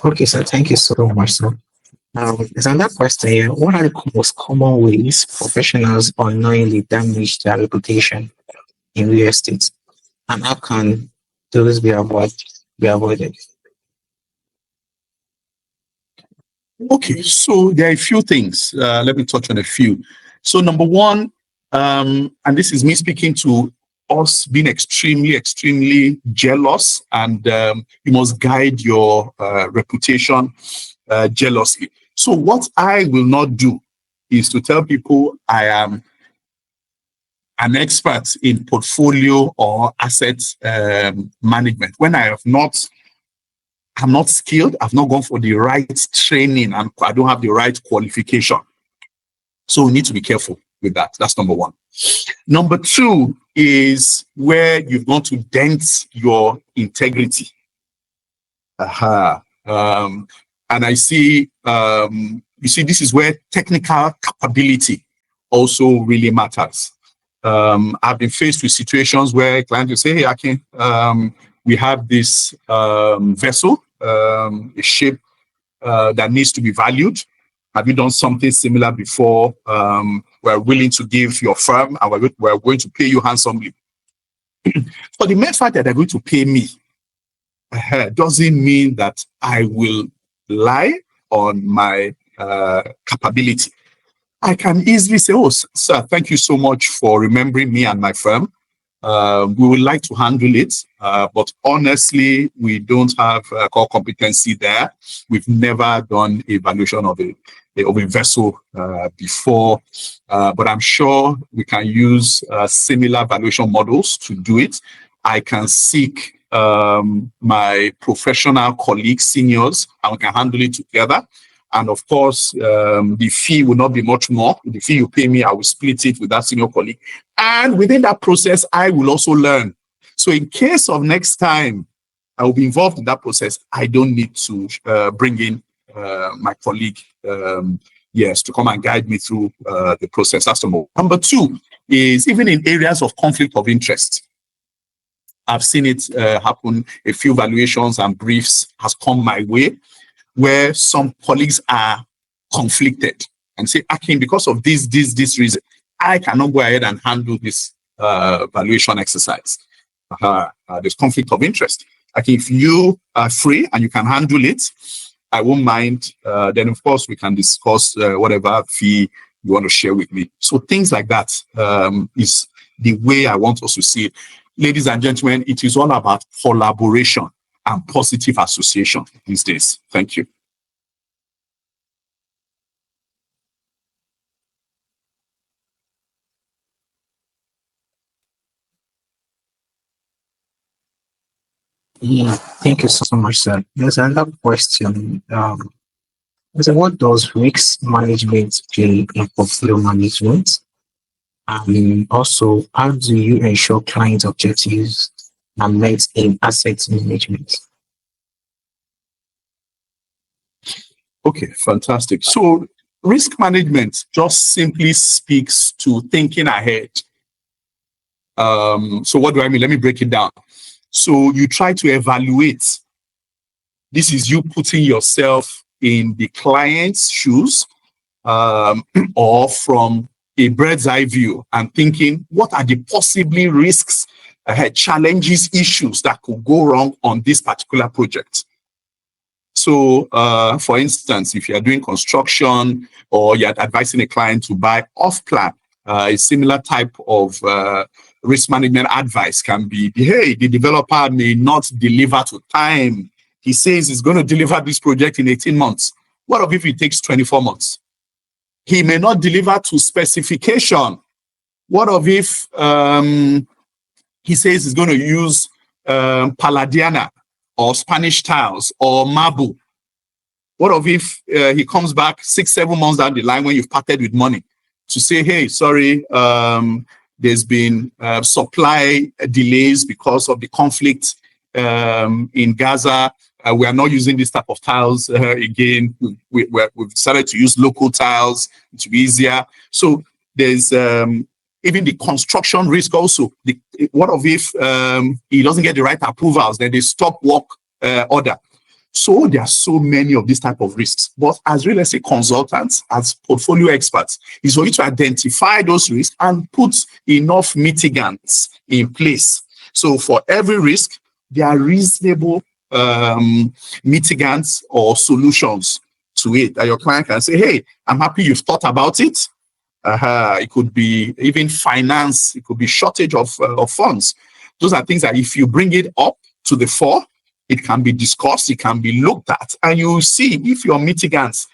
[SPEAKER 4] Okay, so thank you so much. So, there's another question here. What are the most common ways professionals unknowingly damage their reputation in real estate, and how can those be avoided?
[SPEAKER 3] Okay, so there are a few things. Let me touch on a few. So number one, and this is me speaking to us being extremely jealous, and you must guide your reputation jealously. So what I will not do is to tell people I am an expert in portfolio or asset management when I'm not skilled, I've not gone for the right training, and I don't have the right qualification. So we need to be careful with that. That's number one. Number two is where you've gone to dent your integrity. And I see, you see, this is where technical capability also really matters. I've been faced with situations where clients will say, hey, Akin, we have this vessel, a ship that needs to be valued. Have you done something similar before? We're willing to give your firm, and we're going to pay you handsomely. For the mere fact that they're going to pay me doesn't mean that I will lie on my capability. I can easily say, oh, sir, thank you so much for remembering me and my firm. We would like to handle it, but honestly, we don't have core competency there. We've never done a valuation of a vessel before, but I'm sure we can use similar valuation models to do it. I can seek my professional colleagues, seniors, and we can handle it together. And of course, the fee will not be much more. The fee you pay me, I will split it with that senior colleague. And within that process, I will also learn. So in case of next time I will be involved in that process, I don't need to bring in my colleague, yes, to come and guide me through the process. That's number one. Number two is even in areas of conflict of interest. I've seen it happen. A few valuations and briefs has come my way where some colleagues are conflicted and say, Akin, because of this reason, I cannot go ahead and handle this valuation exercise. There's conflict of interest. Like if you are free and you can handle it, I won't mind. Then of course we can discuss whatever fee you want to share with me. So things like that is the way I want us to see it. Ladies and gentlemen, it is all about collaboration and positive association these days. Thank you.
[SPEAKER 4] Yeah, thank you so much, sir. There's another question. So what does risk management play in portfolio management? Also, how do you ensure client objectives are met in asset management?
[SPEAKER 3] Okay, fantastic. So risk management just simply speaks to thinking ahead. So what do I mean? Let me break it down. So you try to evaluate. This is you putting yourself in the client's shoes, or from a bird's eye view and thinking, what are the possibly risks, challenges, issues that could go wrong on this particular project? So, for instance, if you're doing construction or you're advising a client to buy off-plan, a similar type of risk management advice can be, hey, the developer may not deliver to time. He says he's going to deliver this project in 18 months. What if it takes 24 months? He may not deliver to specification. What if he says he's going to use Palladiana or Spanish tiles or marble? What if he comes back 6-7 months down the line when you've parted with money to say, hey, sorry, there's been supply delays because of the conflict in Gaza. We are not using this type of tiles again. We've decided to use local tiles to be easier. So there's even the construction risk also. What if he doesn't get the right approvals, then they stop work order. So there are so many of these type of risks. But as real estate consultants, as portfolio experts, is for you to identify those risks and put enough mitigants in place. So for every risk, there are reasonable mitigants or solutions to it that your client can say, hey, I'm happy you've thought about it. It could be even finance, it could be shortage of funds. Those are things that if you bring it up to the fore, it can be discussed, it can be looked at, and you see if your mitigants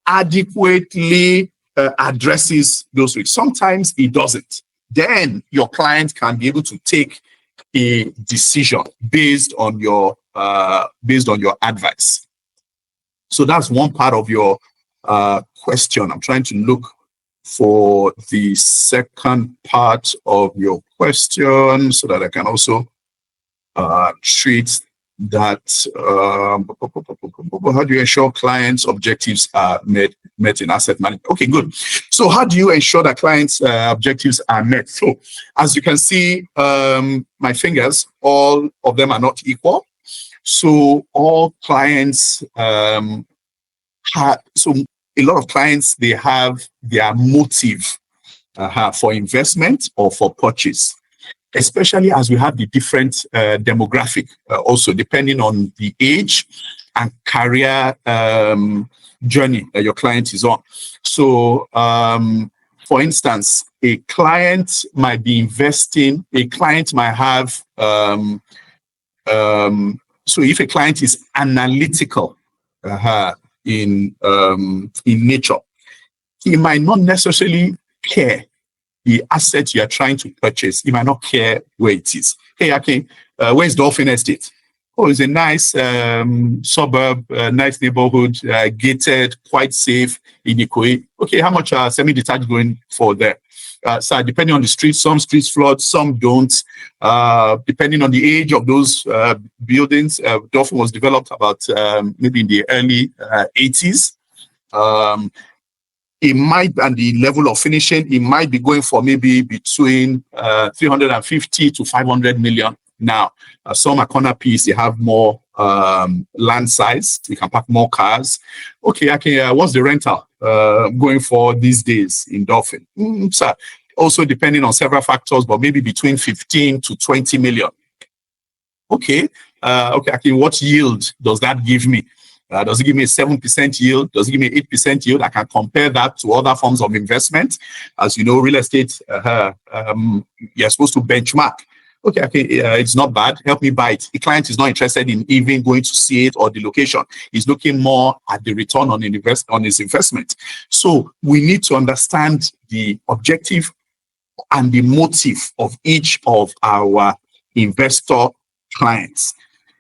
[SPEAKER 3] adequately addresses those risks. Sometimes it doesn't. Then your client can be able to take a decision based on your advice. So that's one part of your question. I'm trying to look for the second part of your question so that I can also treat that. How do you ensure clients' objectives are met in asset management? Okay, good. So how do you ensure that clients' objectives are met? So as you can see, my fingers, all of them are not equal. So all clients so a lot of clients, they have their motive for investment or for purchase, especially as we have the different demographic, also depending on the age and career journey that your client is on. So, for instance, a client might be investing, a client might have, so if a client is analytical in nature, he might not necessarily care the asset you are trying to purchase. He might not care where it is. Hey, Akin, where's Dolphin Estate? Oh, it's a nice suburb, nice neighborhood, gated, quite safe in Ikoyi. Okay, how much are semi-detached going for there? So depending on the street, some streets flood, some don't. Depending on the age of those buildings, Dolphin was developed about maybe in the early 80s. It might, and the level of finishing, it might be going for maybe between 350 to 500 million. Now, some are corner piece, they have more land size. We can park more cars. Okay, Akin, what's the rental going for these days in Dolphin? Sir, also depending on several factors, but maybe between 15 to 20 million. Okay, okay, Akin, what yield does that give me? Does it give me a 7% yield? Does it give me 8% yield? I can compare that to other forms of investment. As you know, real estate, you're supposed to benchmark. Okay, it's not bad. Help me buy it. The client is not interested in even going to see it or the location. He's looking more at the return on his investment. So we need to understand the objective and the motive of each of our investor clients.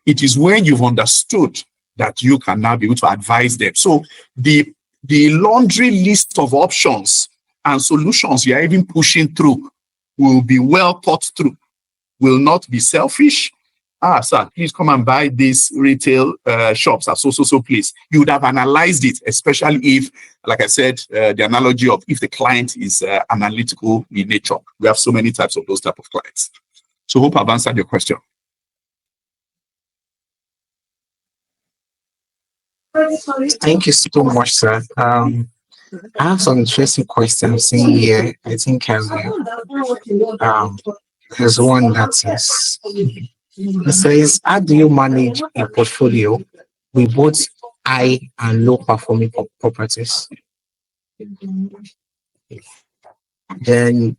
[SPEAKER 3] It is when you've understood that you can now be able to advise them. So the laundry list of options and solutions you are even pushing through will be well thought through, will not be selfish. Sir, please come and buy these retail shops at so place. You would have analyzed it, especially if, like I said, the analogy of if the client is analytical in nature. We have so many types of those type of clients. So hope I've answered your question.
[SPEAKER 4] Thank you so much, sir. I have some interesting questions in here. I think there's one that says, it says, how do you manage a portfolio with both high and low performing properties? Then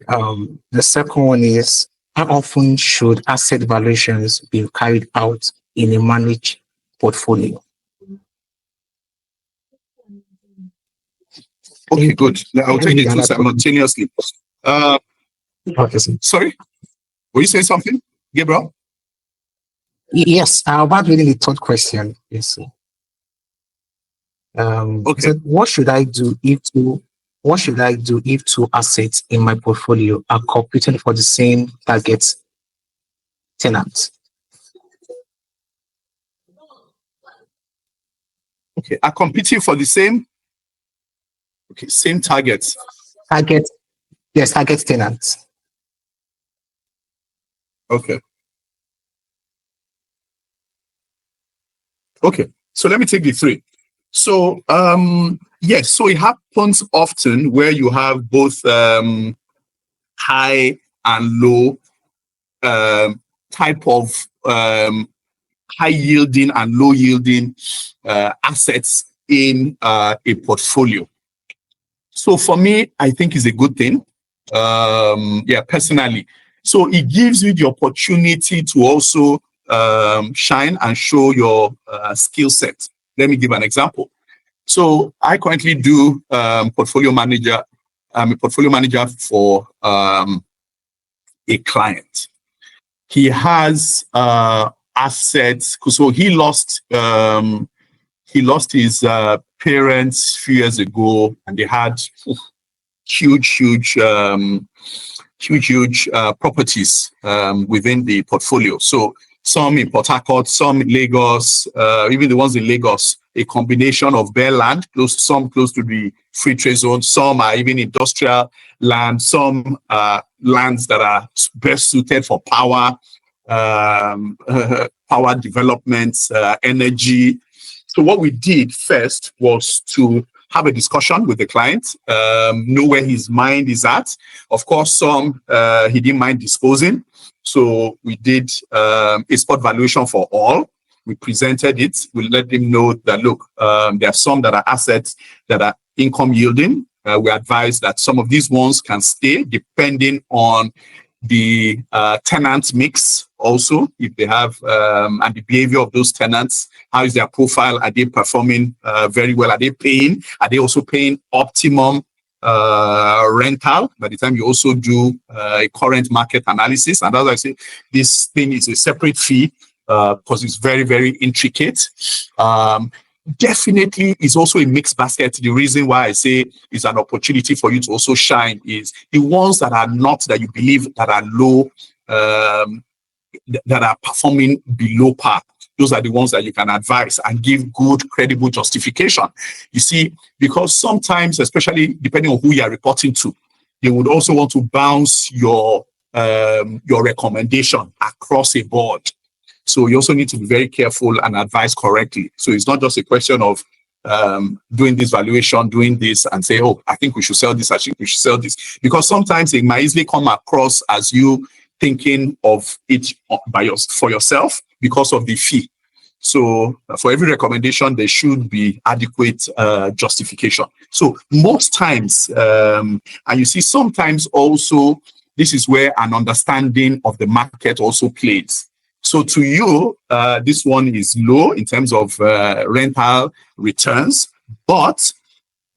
[SPEAKER 4] the second one is, how often should asset valuations be carried out in a managed portfolio?
[SPEAKER 3] Okay, good. I'll take the two simultaneously.
[SPEAKER 4] Okay, sir.
[SPEAKER 3] Sorry, were you saying something, Gabriel?
[SPEAKER 4] Yes, about reading the third question. Yes, sir.
[SPEAKER 3] Okay.
[SPEAKER 4] So what should I do if two assets in my portfolio are competing for the same target tenant?
[SPEAKER 3] Okay, are competing for the same. Okay, same targets.
[SPEAKER 4] Target tenant.
[SPEAKER 3] Okay. Okay, so let me take the three. So, yes, so it happens often where you have both high and low type of high yielding and low yielding assets in a portfolio. So for me, I think it's a good thing. Yeah, personally. So it gives you the opportunity to also shine and show your skill set. Let me give an example. So I currently do portfolio manager. I'm a portfolio manager for a client. He has assets. So he lost his parents a few years ago, and they had huge properties within the portfolio. So some in Port Harcourt, some in Lagos, even the ones in Lagos, a combination of bare land, some close to the free trade zone, some are even industrial land, some lands that are best suited for power, power development, energy. So what we did first was to have a discussion with the client, know where his mind is at. Of course, some he didn't mind disposing. So we did a spot valuation for all. We presented it. We let them know that, look, there are some that are assets that are income yielding. We advise that some of these ones can stay depending on the tenant mix also, if they have, and the behavior of those tenants. How is their profile? Are they performing very well? Are they paying? Are they also paying optimum rental? By the time you also do a current market analysis, and as I say, this thing is a separate fee because it's very intricate. Definitely is also a mixed basket. The reason why I say it's an opportunity for you to also shine is the ones that are not, that you believe that are low, that are performing below par. Those are the ones that you can advise and give good, credible justification. You see, because sometimes, especially depending on who you are reporting to, they would also want to bounce your recommendation across a board. So you also need to be very careful and advise correctly. So it's not just a question of doing this valuation, doing this, and say, oh, I think we should sell this, I think we should sell this. Because sometimes it might easily come across as you thinking of it for yourself because of the fee. So for every recommendation, there should be adequate justification. So most times, and you see sometimes also, this is where an understanding of the market also plays. So to you, this one is low in terms of rental returns, but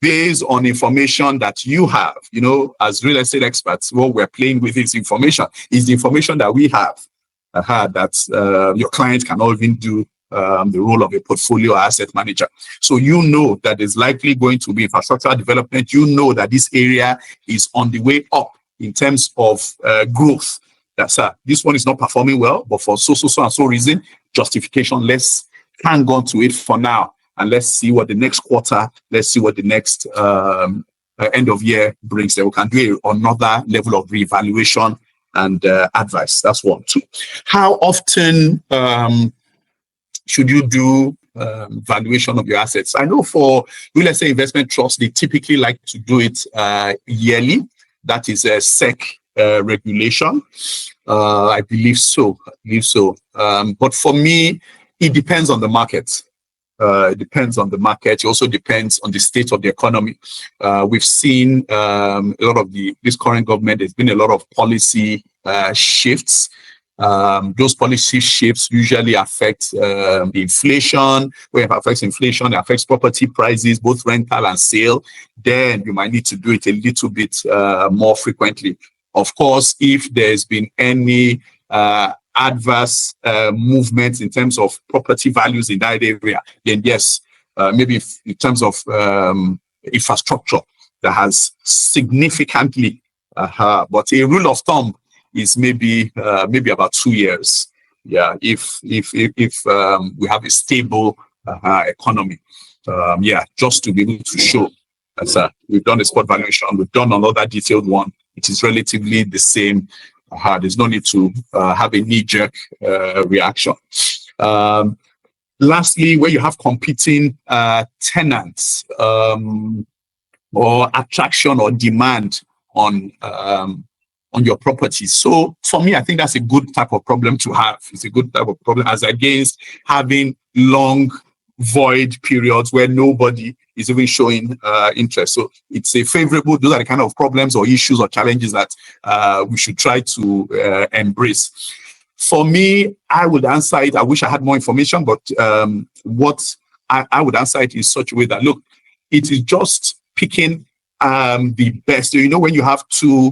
[SPEAKER 3] based on information that you have, you know, as real estate experts, what we're playing with is information, is the information that we have that your client can all even do the role of a portfolio asset manager. So you know that there's likely going to be infrastructure development. You know that this area is on the way up in terms of growth. That's this one is not performing well, but for so and so reason, justification, let's hang on to it for now. And let's see what the next quarter, let's see what the next end of year brings. Then we can do another level of reevaluation and advice. That's 1. 2. How often should you do valuation of your assets? I know for real estate investment trusts, they typically like to do it yearly. That is a SEC regulation. I believe so. But for me, it depends on the market. It depends on the market. It also depends on the state of the economy. We've seen a lot of this current government. There's been a lot of policy shifts. Those policy shifts usually affect the inflation. When it affects inflation, it affects property prices, both rental and sale. Then you might need to do it a little bit more frequently. Of course, if there's been any adverse movements in terms of property values in that area, then yes, maybe in terms of infrastructure that has significantly, but a rule of thumb is maybe about 2 years. Yeah, if we have a stable economy, just to be able to show that we've done a spot valuation, we've done another detailed one. It is relatively the same. There's no need to have a knee-jerk reaction. Lastly, where you have competing tenants or attraction or demand on your property. So for me, I think that's a good type of problem to have. It's a good type of problem as against having long void periods where nobody is even showing interest. So it's a favorable, those are the kind of problems or issues or challenges that we should try to embrace. For me, I would answer it. I wish I had more information, but what I would answer it in such a way that, look, it is just picking the best. You know, when you have 2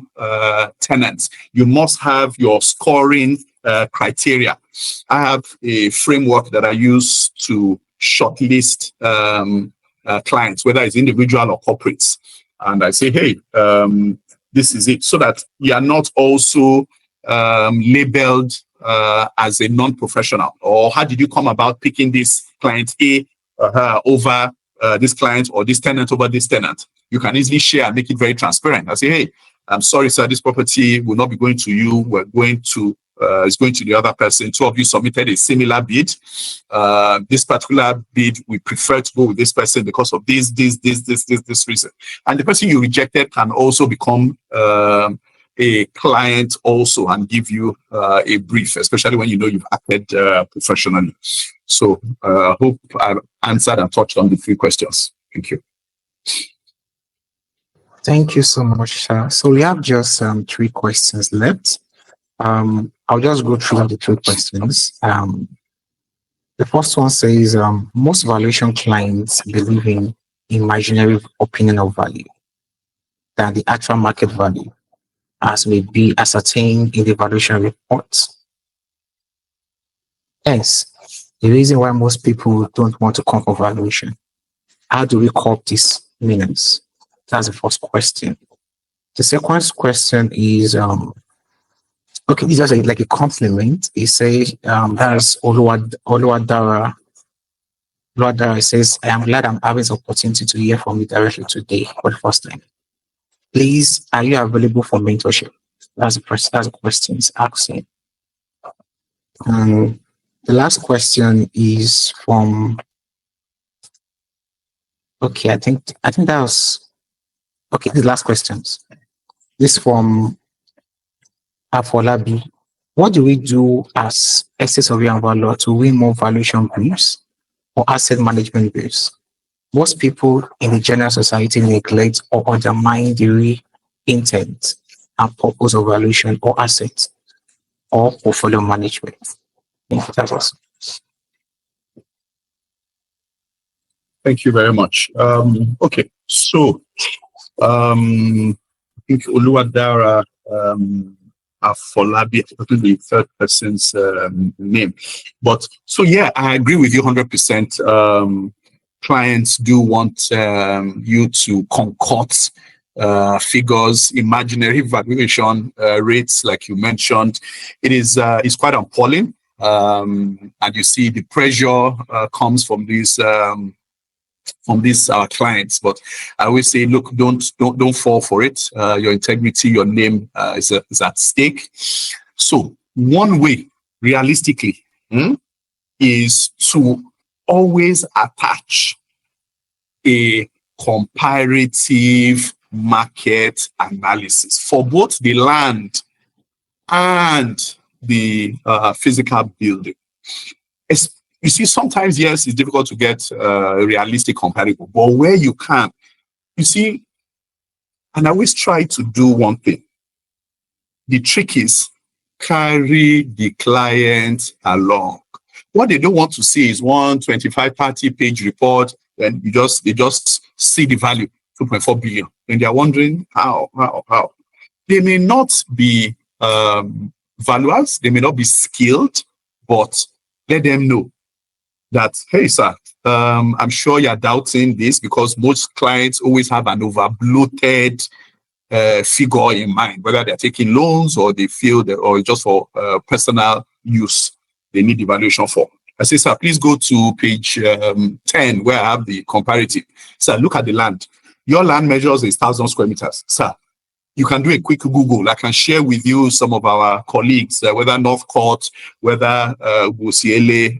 [SPEAKER 3] tenants, you must have your scoring criteria. I have a framework that I use to shortlist clients, whether it's individual or corporates. And I say, hey, this is it, so that you are not also labeled as a non-professional. Or how did you come about picking this client A over this client, or this tenant over this tenant? You can easily share and make it very transparent. I say, hey, I'm sorry, sir, this property will not be going to you. We're going to it's going to the other person. 2 of you submitted a similar bid. This particular bid, we prefer to go with this person because of this reason. And the person you rejected can also become a client also and give you a brief, especially when you know you've acted professionally. So hope I've answered and touched on the 3 questions. Thank you.
[SPEAKER 4] Thank you so much, sir. So we have just 3 questions left. I'll just go through the 3 questions. The first one says, most valuation clients believe in imaginary opinion of value than the actual market value, as may be ascertained in the valuation report. Hence, the reason why most people don't want to come for valuation. How do we cope these meanings? That's the first question. The second question is, okay, this is just like a compliment. It says, that's Oluwadara. Oluwadara says, I am glad I'm having the opportunity to hear from you directly today for the first time. Please, are you available for mentorship? That's the question it's asking. The last question is from. Okay, I think that was okay. The last questions. This from Afolabi. What do we do as estate surveyor and valuer to win more valuation briefs or asset management briefs? Most people in the general society neglect or undermine the real intent and purpose of valuation or assets or portfolio management. Thank you. That's awesome.
[SPEAKER 3] Thank you very much. Okay, so I think Oluwadara Afolabi, I think the third person's name. But so yeah, I agree with you 100%. Clients do want you to concoct figures, imaginary valuation rates, like you mentioned. It is it's quite appalling, and you see the pressure comes from these clients. But I always say, look, don't fall for it. Your integrity, your name is at stake. So one way, realistically, is to always attach a comparative market analysis for both the land and the physical building. You see, sometimes, yes, it's difficult to get a realistic comparable, but where you can, you see, and I always try to do one thing. The trick is carry the client along. What they don't want to see is 125-30 page report, and they just see the value, 2.4 billion, and they're wondering how. They may not be valuers, they may not be skilled, but let them know that, hey, sir, I'm sure you're doubting this because most clients always have an over-bloated figure in mind, whether they're taking loans or they feel that, or just for personal use, they need evaluation for. I say, sir, please go to page 10 where I have the comparative. Sir, look at the land. Your land measures is 1,000 square meters. Sir, you can do a quick Google. I can share with you some of our colleagues, whether Northcourt, whether Wusiele,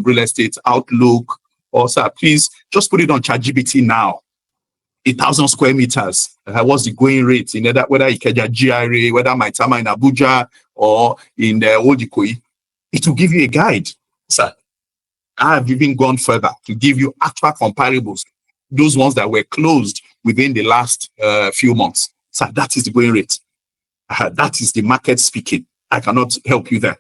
[SPEAKER 3] Real Estate Outlook, or sir, please just put it on ChatGPT now. 1,000 square meters. What's the going rate in whether Ikeja GRA, whether Maitama in Abuja or in Old Ikoyi? It will give you a guide, sir. I have even gone further to give you actual comparables, those ones that were closed within the last few months. So that is the going rate. That is the market speaking. I cannot help you there.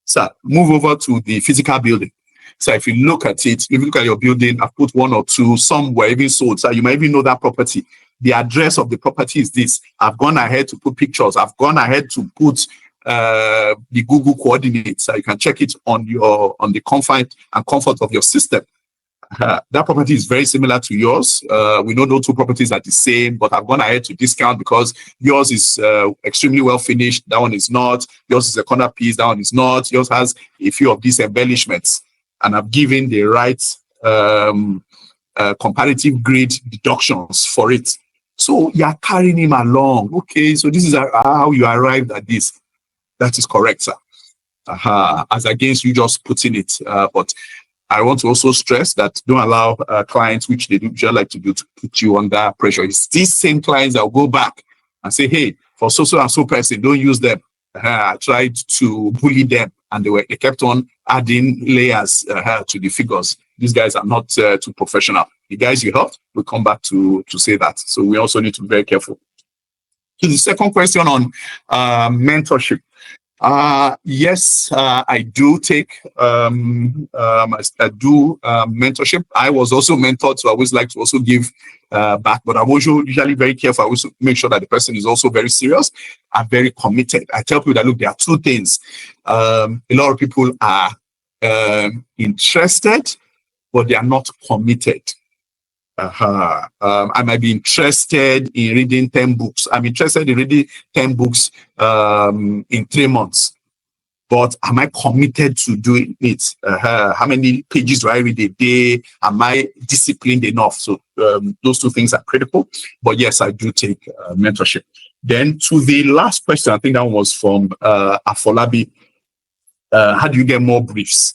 [SPEAKER 3] So move over to the physical building. So if you look at it, if you look at your building, I've put one or two, some were even sold. So you might even know that property. The address of the property is this. I've gone ahead to put pictures. I've gone ahead to put the Google coordinates. So you can check it on the comfort of your system. That property is very similar to yours. We know no two properties are the same, but I've gone ahead to discount because yours is extremely well finished. That one is not. Yours is a corner piece. That one is not. Yours has a few of these embellishments. And I've given the right comparative grade deductions for it. So you're carrying him along. Okay, so this is how you arrived at this. That is correct, sir. As against you just putting it. But I want to also stress that don't allow clients, which they do just like to do, to put you under pressure. It's these same clients that will go back and say, hey, for so and so person, don't use them. I tried to bully them, and they kept on adding layers to the figures. These guys are not too professional. The guys you helped will come back to say that. So we also need to be very careful. To the second question on mentorship. Yes, I do take mentorship. I was also mentored, so I always like to also give back, but I'm also usually very careful. I also make sure that the person is also very serious and very committed. I tell people that, look, there are two things. A lot of people are interested, but they are not committed. I might be interested in reading 10 books. I'm interested in reading 10 books in 3 months. But am I committed to doing it? How many pages do I read a day? Am I disciplined enough? So those two things are critical. But yes, I do take mentorship. Then to the last question, I think that was from Afolabi. How do you get more briefs?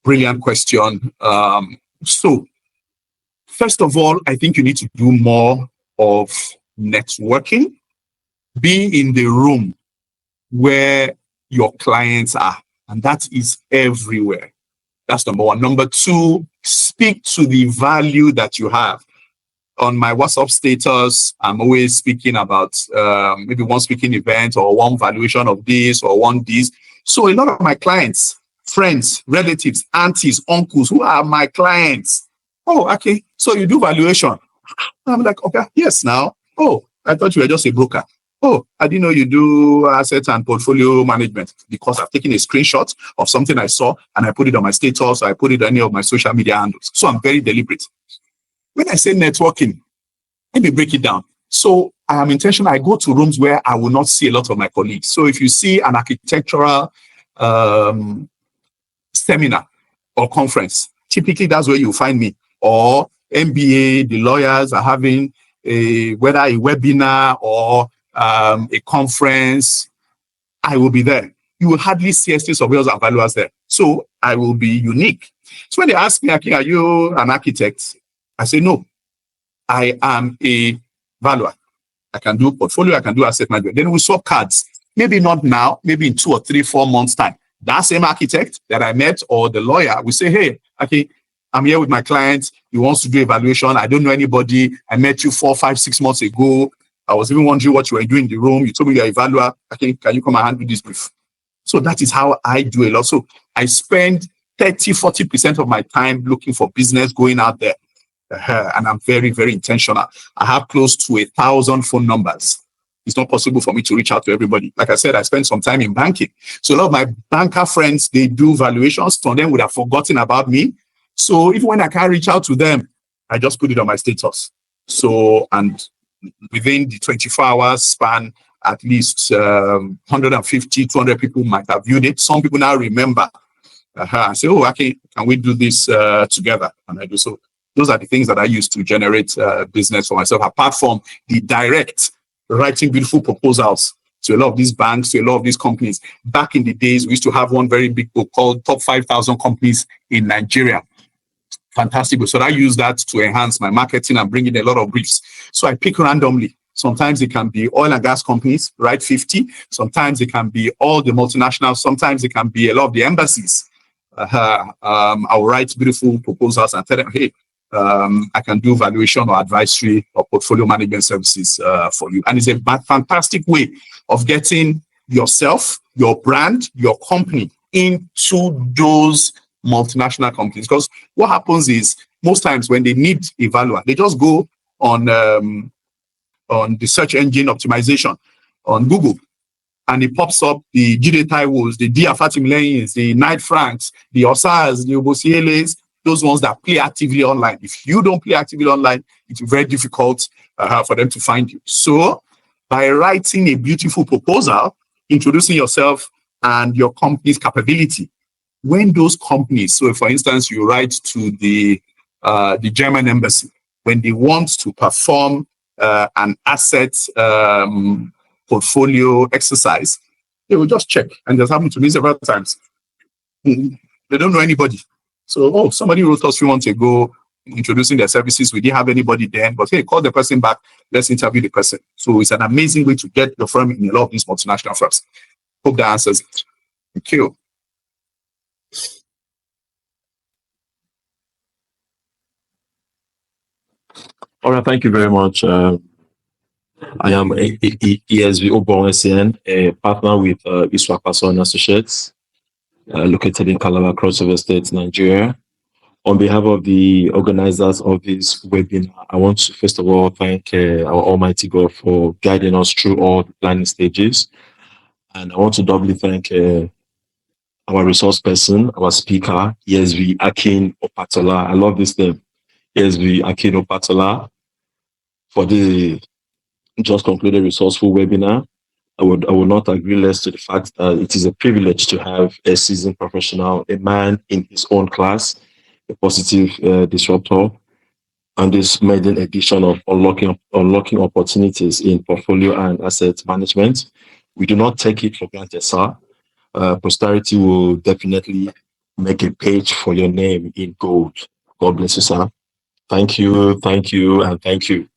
[SPEAKER 3] Brilliant question. So first of all, I think you need to do more of networking. Be in the room where your clients are, and that is everywhere. That's number one. Number two, speak to the value that you have. On my WhatsApp status, I'm always speaking about maybe one speaking event or one valuation of this or one this. So a lot of my clients, friends, relatives, aunties, uncles, who are my clients. Oh, okay. So you do valuation. I'm like, okay, yes, now. Oh, I thought you were just a broker. Oh, I didn't know you do asset and portfolio management, because I've taken a screenshot of something I saw and I put it on my status, or I put it on any of my social media handles. So I'm very deliberate. When I say networking, let me break it down. So I am intentional. I go to rooms where I will not see a lot of my colleagues. So if you see an architectural seminar or conference, typically that's where you find me. Or MBA, the lawyers are having whether a webinar or a conference, I will be there. You will hardly see estate surveyors and valuers there. So I will be unique. So when they ask me, Akin, are you an architect? I say, no, I am a valuer. I can do portfolio, I can do asset management. Then we swap cards. Maybe not now, maybe in 2 or 3, 4 months' time. That same architect that I met or the lawyer will say, hey, okay, I'm here with my client. He wants to do evaluation. I don't know anybody. I met you 4, 5, 6 months ago. I was even wondering what you were doing in the room. You told me you're a valuer. Okay, can you come and handle this brief? So that is how I do a lot. So I spend 30, 40% of my time looking for business going out there. And I'm very, very intentional. I have close to 1,000 phone numbers. It's not possible for me to reach out to everybody. Like I said, I spent some time in banking. So a lot of my banker friends, they do valuations. Some of them would have forgotten about me. So even when I can't reach out to them, I just put it on my status. So, and within the 24 hours span, at least 150, 200 people might have viewed it. Some people now remember and say, oh, okay, can we do this together? And I do. So those are the things that I use to generate business for myself, apart from the direct writing beautiful proposals to a lot of these banks, to a lot of these companies. Back in the days, we used to have one very big book called Top 5,000 Companies in Nigeria. Fantastic. So I use that to enhance my marketing and bring in a lot of briefs. So I pick randomly. Sometimes it can be oil and gas companies, right? 50. Sometimes it can be all the multinationals. Sometimes it can be a lot of the embassies. I'll write beautiful proposals and tell them, hey, I can do valuation or advisory or portfolio management services for you. And it's a fantastic way of getting yourself, your brand, your company into those multinational companies. Because what happens is most times when they need a valuer, they just go on the search engine optimization on Google, and it pops up the Jide Taiwos, the Dia Fatimileyins, the Knight Franks, the Osas, the Obosieles, those ones that play actively online. If you don't play actively online, it's very difficult for them to find you. So by writing a beautiful proposal, introducing yourself and your company's capability, when those companies, so for instance, you write to the German embassy, when they want to perform an asset portfolio exercise, they will just check. And that's happened to me several times. They don't know anybody. So, oh, somebody wrote us a few months ago introducing their services. We didn't have anybody then, but hey, call the person back. Let's interview the person. So it's an amazing way to get your firm in a lot of these multinational firms. Hope that answers it. Thank you.
[SPEAKER 5] All right, thank you very much. I am ESV Obong SN, a partner with Iswakason Associates, located in Calabar, Cross River State, Nigeria. On behalf of the organizers of this webinar, I want to first of all thank our Almighty God for guiding us through all the planning stages. And I want to doubly thank our resource person, our speaker, ESV Akin Opatola. I love this name, ESV Akin Opatola, for the just concluded resourceful webinar. I would not agree less to the fact that it is a privilege to have a seasoned professional, a man in his own class, a positive disruptor, and this maiden edition of unlocking opportunities in portfolio and asset management. We do not take it for granted, sir. posterity will definitely make a page for your name in gold. God bless you, sir. Thank you, and thank you.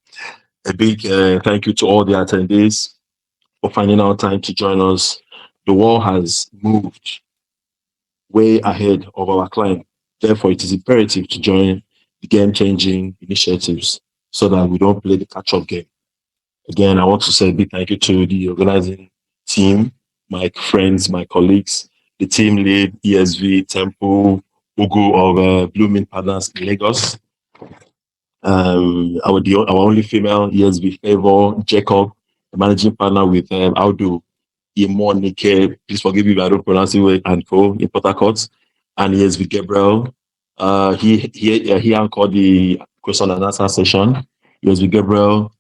[SPEAKER 5] A big thank you to all the attendees for finding out time to join us. The world has moved way ahead of our client. Therefore, it is imperative to join the game-changing initiatives so that we don't play the catch-up game. Again, I want to say a big thank you to the organizing team, my friends, my colleagues, the team lead, ESV, Temple, Ugu of Bluemeen Partners in Lagos, our only female ESV Favor, Jacob, the managing partner with Audu, Imonike, please forgive me if I don't pronounce it well, and co in Port Harcourt, and ESV Gabriel. He anchored the question and answer session. ESV Gabriel,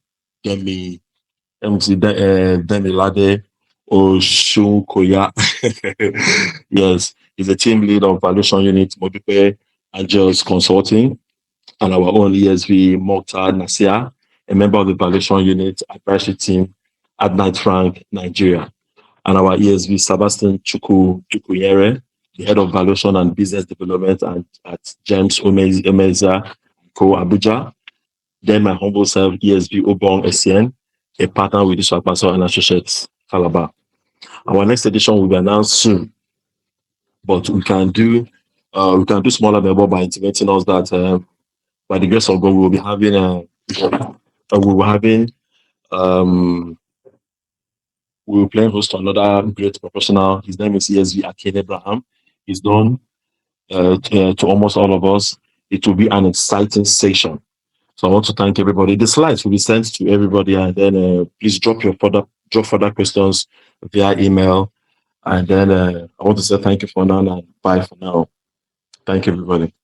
[SPEAKER 5] Demi, MC Demi Lade, Oshukoya. Yes, he's a team lead of Valuation Unit, Mobipe, Angels Consulting, and our own ESV Mokhtar Nasir, a member of the Valuation Unit advisory team at Knight Frank, Nigeria, and our ESV Sebastian Chukuyere, the head of valuation and business development at James Omeza Co Abuja. Then my humble self, ESV Obong Essien, a partner with Iswak Pastor and Associates, Calabar. Our next edition will be announced soon, but we can do smaller member by intimating us that by the grace of God, we will be having we will plan host to another great professional. His name is ESV Akin Abraham. He's known to almost all of us. It will be an exciting session. So I want to thank everybody. The slides will be sent to everybody, and then please drop further questions via email. And then I want to say thank you for now and bye for now. Thank you, everybody.